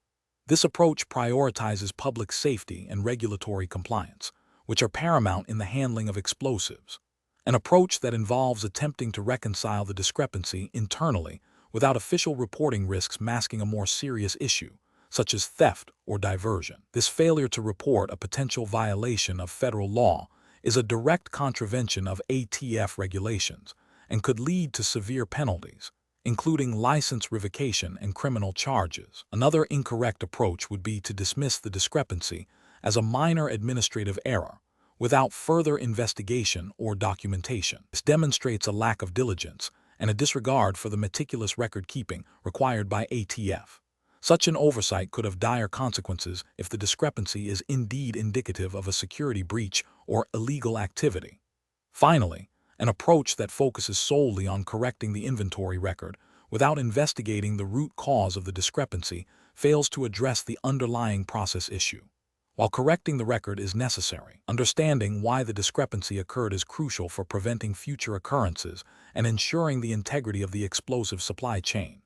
This approach prioritizes public safety and regulatory compliance, which are paramount in the handling of explosives. An approach that involves attempting to reconcile the discrepancy internally without official reporting risks masking a more serious issue, such as theft or diversion. This failure to report a potential violation of federal law is a direct contravention of ATF regulations and could lead to severe penalties, including license revocation and criminal charges. Another incorrect approach would be to dismiss the discrepancy as a minor administrative error without further investigation or documentation. This demonstrates a lack of diligence and a disregard for the meticulous record-keeping required by ATF. Such an oversight could have dire consequences if the discrepancy is indeed indicative of a security breach or illegal activity. Finally, an approach that focuses solely on correcting the inventory record without investigating the root cause of the discrepancy fails to address the underlying process issue. While correcting the record is necessary, understanding why the discrepancy occurred is crucial for preventing future occurrences and ensuring the integrity of the explosive supply chain.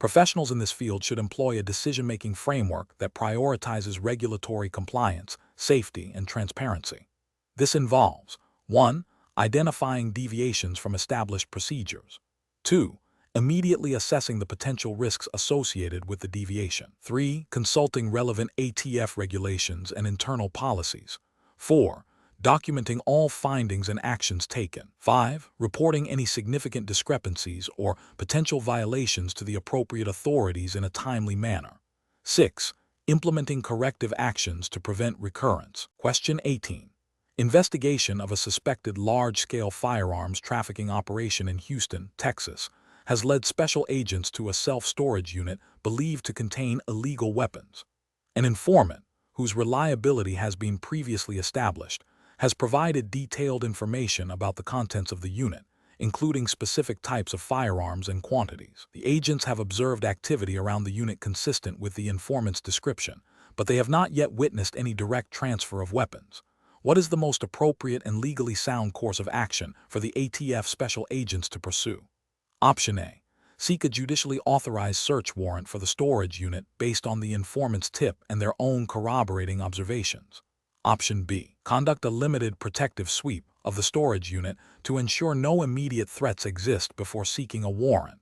Professionals in this field should employ a decision-making framework that prioritizes regulatory compliance, safety, and transparency. This involves 1. Identifying deviations from established procedures. 2. Immediately assessing the potential risks associated with the deviation. 3. Consulting relevant ATF regulations and internal policies. 4. Documenting all findings and actions taken. 5. Reporting any significant discrepancies or potential violations to the appropriate authorities in a timely manner. 6. Implementing corrective actions to prevent recurrence. Question 18. Investigation of a suspected large-scale firearms trafficking operation in Houston, Texas, has led special agents to a self-storage unit believed to contain illegal weapons. An informant, whose reliability has been previously established, has provided detailed information about the contents of the unit, including specific types of firearms and quantities. The agents have observed activity around the unit consistent with the informant's description, but they have not yet witnessed any direct transfer of weapons. What is the most appropriate and legally sound course of action for the ATF special agents to pursue? Option A. Seek a judicially authorized search warrant for the storage unit based on the informant's tip and their own corroborating observations. Option B. Conduct a limited protective sweep of the storage unit to ensure no immediate threats exist before seeking a warrant.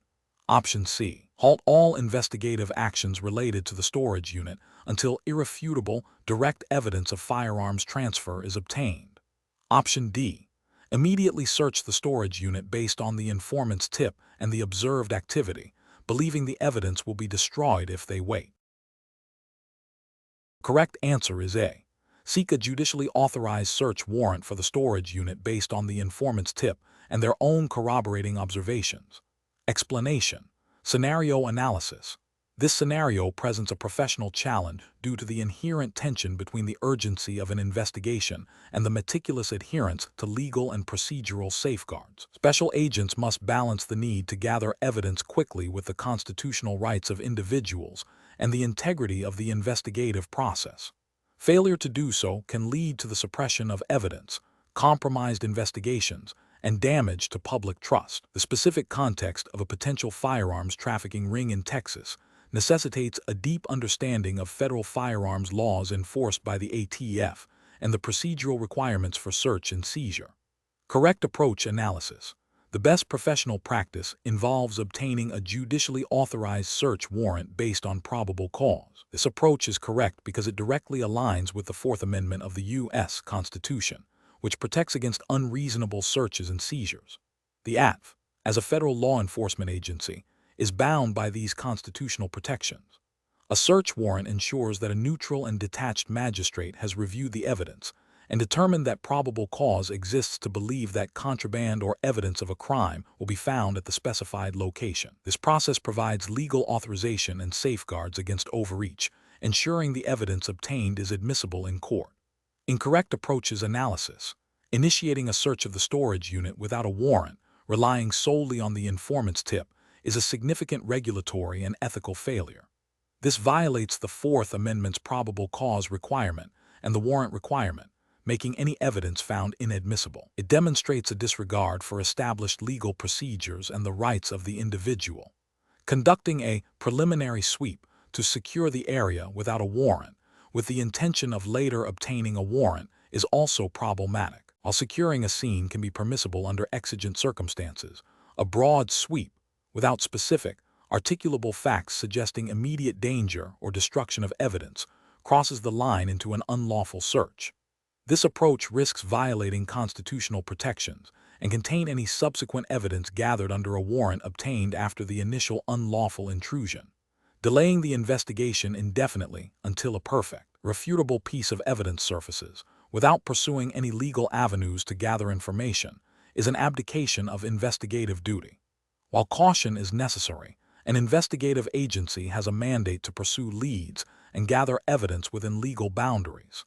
Option C. Halt all investigative actions related to the storage unit until irrefutable, direct evidence of firearms transfer is obtained. Option D. Immediately search the storage unit based on the informant's tip and the observed activity, believing the evidence will be destroyed if they wait. Correct answer is A. Seek a judicially authorized search warrant for the storage unit based on the informant's tip and their own corroborating observations. Explanation. Scenario analysis. This scenario presents a professional challenge due to the inherent tension between the urgency of an investigation and the meticulous adherence to legal and procedural safeguards. Special agents must balance the need to gather evidence quickly with the constitutional rights of individuals and the integrity of the investigative process. Failure to do so can lead to the suppression of evidence, compromised investigations, and damage to public trust. The specific context of a potential firearms trafficking ring in Texas necessitates a deep understanding of federal firearms laws enforced by the ATF and the procedural requirements for search and seizure. Correct approach analysis. The best professional practice involves obtaining a judicially authorized search warrant based on probable cause. This approach is correct because it directly aligns with the Fourth Amendment of the U.S. Constitution, which protects against unreasonable searches and seizures. The ATF, as a federal law enforcement agency, is bound by these constitutional protections. A search warrant ensures that a neutral and detached magistrate has reviewed the evidence and determined that probable cause exists to believe that contraband or evidence of a crime will be found at the specified location. This process provides legal authorization and safeguards against overreach, ensuring the evidence obtained is admissible in court. Incorrect approaches analysis. Initiating a search of the storage unit without a warrant, relying solely on the informant's tip, is a significant regulatory and ethical failure. This violates the Fourth Amendment's probable cause requirement and the warrant requirement, making any evidence found inadmissible. It demonstrates a disregard for established legal procedures and the rights of the individual. Conducting a preliminary sweep to secure the area without a warrant, with the intention of later obtaining a warrant, is also problematic. While securing a scene can be permissible under exigent circumstances, a broad sweep, without specific, articulable facts suggesting immediate danger or destruction of evidence, crosses the line into an unlawful search. This approach risks violating constitutional protections and contain any subsequent evidence gathered under a warrant obtained after the initial unlawful intrusion, delaying the investigation indefinitely until a perfect, refutable piece of evidence surfaces, without pursuing any legal avenues to gather information, is an abdication of investigative duty. While caution is necessary, an investigative agency has a mandate to pursue leads and gather evidence within legal boundaries.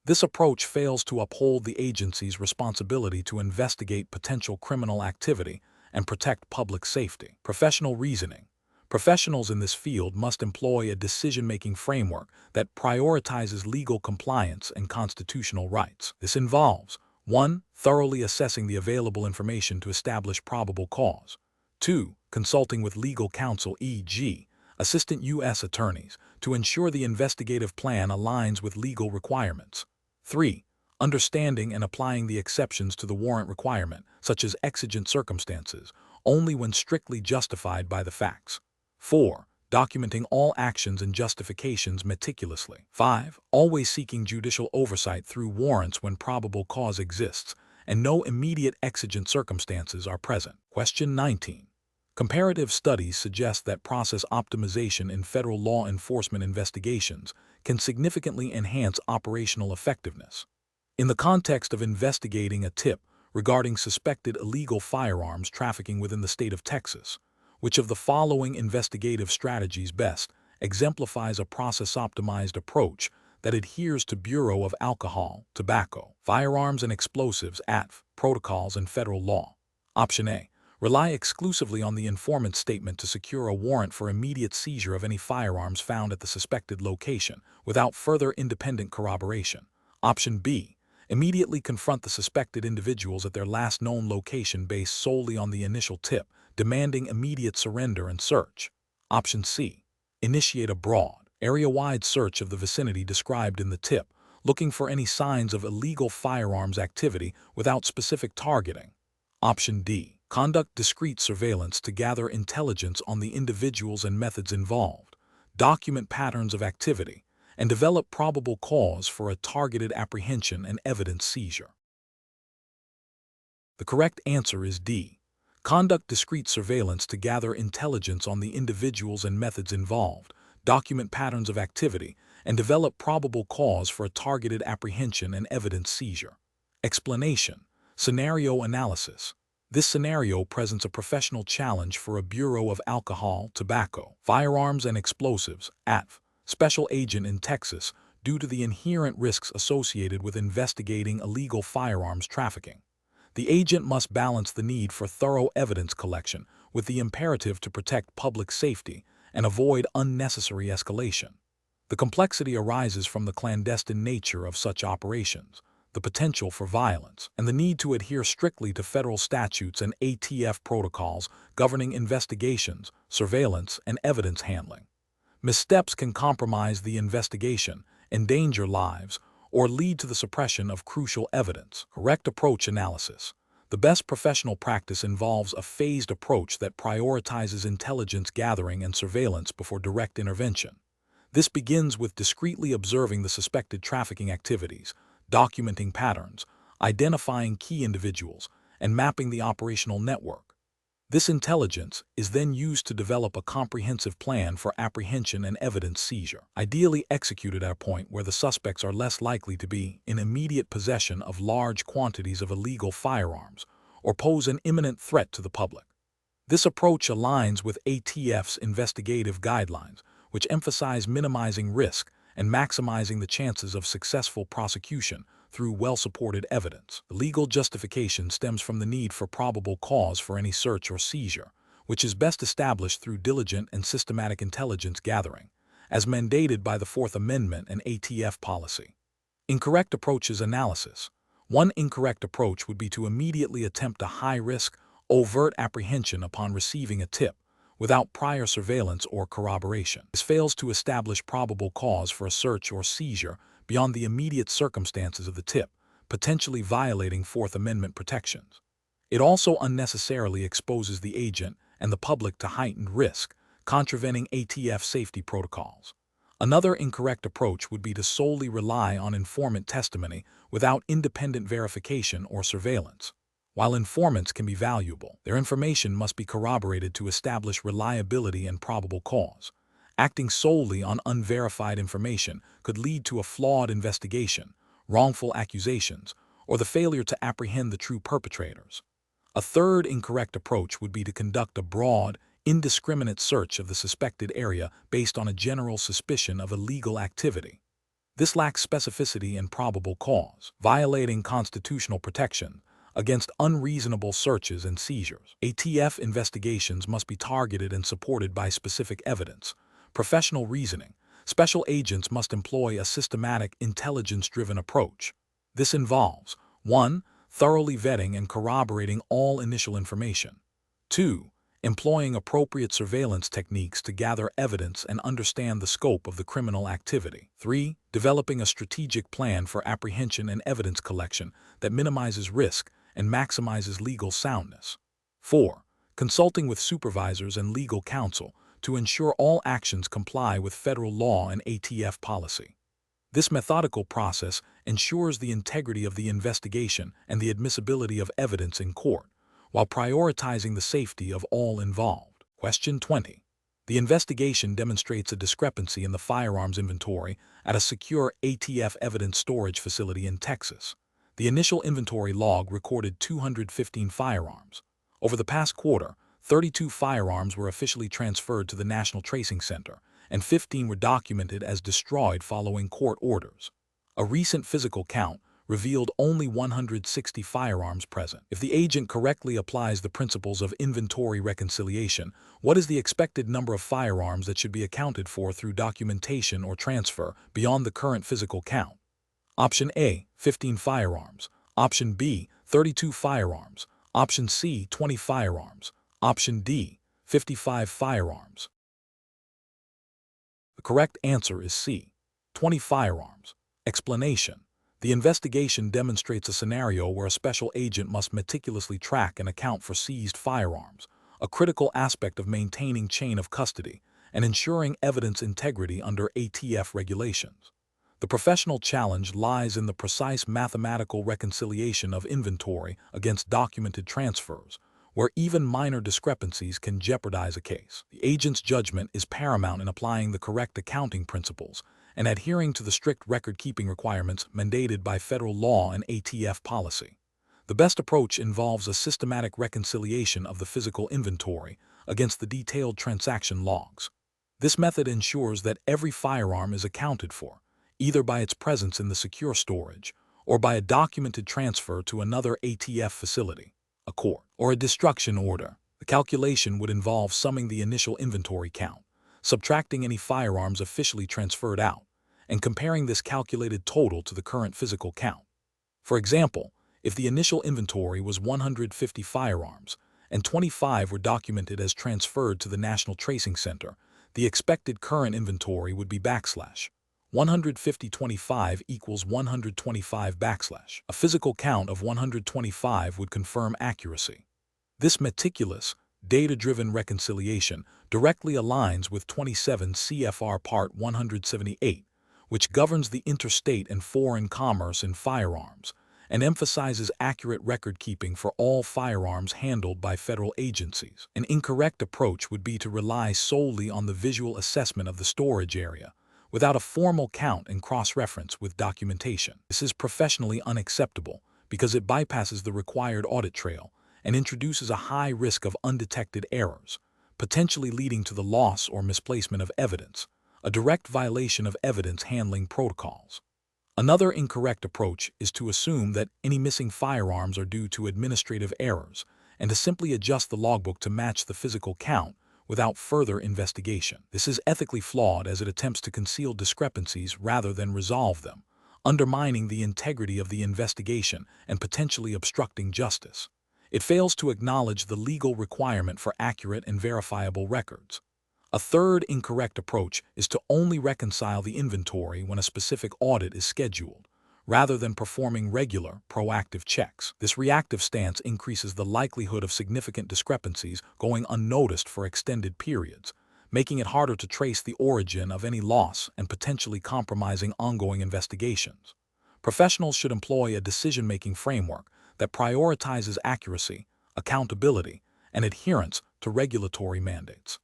This approach fails to uphold the agency's responsibility to investigate potential criminal activity and protect public safety. Professional reasoning. Professionals in this field must employ a decision-making framework that prioritizes legal compliance and constitutional rights. This involves 1. Thoroughly assessing the available information to establish probable cause. 2. Consulting with legal counsel, e.g., assistant U.S. attorneys, to ensure the investigative plan aligns with legal requirements. 3. Understanding and applying the exceptions to the warrant requirement, such as exigent circumstances, only when strictly justified by the facts. 4. Documenting all actions and justifications meticulously. 5. Always seeking judicial oversight through warrants when probable cause exists and no immediate exigent circumstances are present. Question 19. Comparative studies suggest that process optimization in federal law enforcement investigations can significantly enhance operational effectiveness. In the context of investigating a tip regarding suspected illegal firearms trafficking within the state of Texas, which of the following investigative strategies best exemplifies a process-optimized approach that adheres to Bureau of Alcohol, Tobacco, Firearms and Explosives (ATF) protocols and federal law? Option A. Rely exclusively on the informant's statement to secure a warrant for immediate seizure of any firearms found at the suspected location without further independent corroboration. Option B. Immediately confront the suspected individuals at their last known location based solely on the initial tip, demanding immediate surrender and search. Option C. Initiate a broad, area-wide search of the vicinity described in the tip, looking for any signs of illegal firearms activity without specific targeting. Option D. Conduct discrete surveillance to gather intelligence on the individuals and methods involved, document patterns of activity, and develop probable cause for a targeted apprehension and evidence seizure. The correct answer is D. Conduct discrete surveillance to gather intelligence on the individuals and methods involved, document patterns of activity, and develop probable cause for a targeted apprehension and evidence seizure. Explanation. Scenario analysis. This scenario presents a professional challenge for a Bureau of Alcohol, Tobacco, Firearms and Explosives (ATF) special agent in Texas due to the inherent risks associated with investigating illegal firearms trafficking. The agent must balance the need for thorough evidence collection with the imperative to protect public safety and avoid unnecessary escalation. The complexity arises from the clandestine nature of such operations, the potential for violence, and the need to adhere strictly to federal statutes and ATF protocols governing investigations, surveillance, and evidence handling. Missteps can compromise the investigation, endanger lives, or lead to the suppression of crucial evidence. Correct approach analysis. The best professional practice involves a phased approach that prioritizes intelligence gathering and surveillance before direct intervention. This begins with discreetly observing the suspected trafficking activities, documenting patterns, identifying key individuals, and mapping the operational network. This intelligence is then used to develop a comprehensive plan for apprehension and evidence seizure, ideally executed at a point where the suspects are less likely to be in immediate possession of large quantities of illegal firearms or pose an imminent threat to the public. This approach aligns with ATF's investigative guidelines, which emphasize minimizing risk and maximizing the chances of successful prosecution through well-supported evidence. The legal justification stems from the need for probable cause for any search or seizure, which is best established through diligent and systematic intelligence gathering, as mandated by the Fourth Amendment and ATF policy. Incorrect approaches analysis. One incorrect approach would be to immediately attempt a high-risk, overt apprehension upon receiving a tip, without prior surveillance or corroboration. This fails to establish probable cause for a search or seizure beyond the immediate circumstances of the tip, potentially violating Fourth Amendment protections. It also unnecessarily exposes the agent and the public to heightened risk, contravening ATF safety protocols. Another incorrect approach would be to solely rely on informant testimony without independent verification or surveillance. While informants can be valuable, their information must be corroborated to establish reliability and probable cause. Acting solely on unverified information could lead to a flawed investigation, wrongful accusations, or the failure to apprehend the true perpetrators. A third incorrect approach would be to conduct a broad, indiscriminate search of the suspected area based on a general suspicion of illegal activity. This lacks specificity and probable cause, violating constitutional protection against unreasonable searches and seizures. ATF investigations must be targeted and supported by specific evidence. Professional reasoning. Special agents must employ a systematic, intelligence-driven approach. This involves 1. Thoroughly vetting and corroborating all initial information. 2. Employing appropriate surveillance techniques to gather evidence and understand the scope of the criminal activity. 3. Developing a strategic plan for apprehension and evidence collection that minimizes risk and maximizes legal soundness. 4. Consulting with supervisors and legal counsel to ensure all actions comply with federal law and ATF policy. This methodical process ensures the integrity of the investigation and the admissibility of evidence in court, while prioritizing the safety of all involved. Question 20. The investigation demonstrates a discrepancy in the firearms inventory at a secure ATF evidence storage facility in Texas. The initial inventory log recorded 215 firearms. Over the past quarter, 32 firearms were officially transferred to the National Tracing Center, and 15 were documented as destroyed following court orders. A recent physical count revealed only 160 firearms present. If the agent correctly applies the principles of inventory reconciliation, what is the expected number of firearms that should be accounted for through documentation or transfer beyond the current physical count? Option A, 15 firearms. Option B, 32 firearms. Option C, 20 firearms. Option D, 55 firearms. The correct answer is C, 20 firearms. Explanation. The investigation demonstrates a scenario where a special agent must meticulously track and account for seized firearms, a critical aspect of maintaining chain of custody and ensuring evidence integrity under ATF regulations. The professional challenge lies in the precise mathematical reconciliation of inventory against documented transfers, where even minor discrepancies can jeopardize a case. The agent's judgment is paramount in applying the correct accounting principles and adhering to the strict record-keeping requirements mandated by federal law and ATF policy. The best approach involves a systematic reconciliation of the physical inventory against the detailed transaction logs. This method ensures that every firearm is accounted for, either by its presence in the secure storage or by a documented transfer to another ATF facility, a court, or a destruction order. The calculation would involve summing the initial inventory count, subtracting any firearms officially transferred out, and comparing this calculated total to the current physical count. For example, if the initial inventory was 150 firearms and 25 were documented as transferred to the National Tracing Center, the expected current inventory would be / 150/25 equals 125 /. A physical count of 125 would confirm accuracy. This meticulous, data-driven reconciliation directly aligns with 27 CFR Part 178, which governs the interstate and foreign commerce in firearms, and emphasizes accurate record-keeping for all firearms handled by federal agencies. An incorrect approach would be to rely solely on the visual assessment of the storage area, without a formal count and cross-reference with documentation. This is professionally unacceptable because it bypasses the required audit trail and introduces a high risk of undetected errors, potentially leading to the loss or misplacement of evidence, a direct violation of evidence handling protocols. Another incorrect approach is to assume that any missing firearms are due to administrative errors and to simply adjust the logbook to match the physical count without further investigation. This is ethically flawed as it attempts to conceal discrepancies rather than resolve them, undermining the integrity of the investigation and potentially obstructing justice. It fails to acknowledge the legal requirement for accurate and verifiable records. A third incorrect approach is to only reconcile the inventory when a specific audit is scheduled, rather than performing regular, proactive checks. This reactive stance increases the likelihood of significant discrepancies going unnoticed for extended periods, making it harder to trace the origin of any loss and potentially compromising ongoing investigations. Professionals should employ a decision-making framework that prioritizes accuracy, accountability, and adherence to regulatory mandates.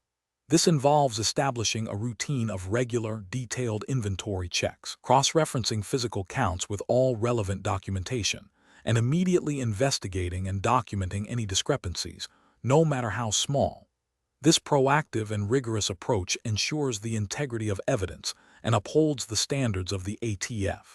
This involves establishing a routine of regular, detailed inventory checks, cross-referencing physical counts with all relevant documentation, and immediately investigating and documenting any discrepancies, no matter how small. This proactive and rigorous approach ensures the integrity of evidence and upholds the standards of the ATF.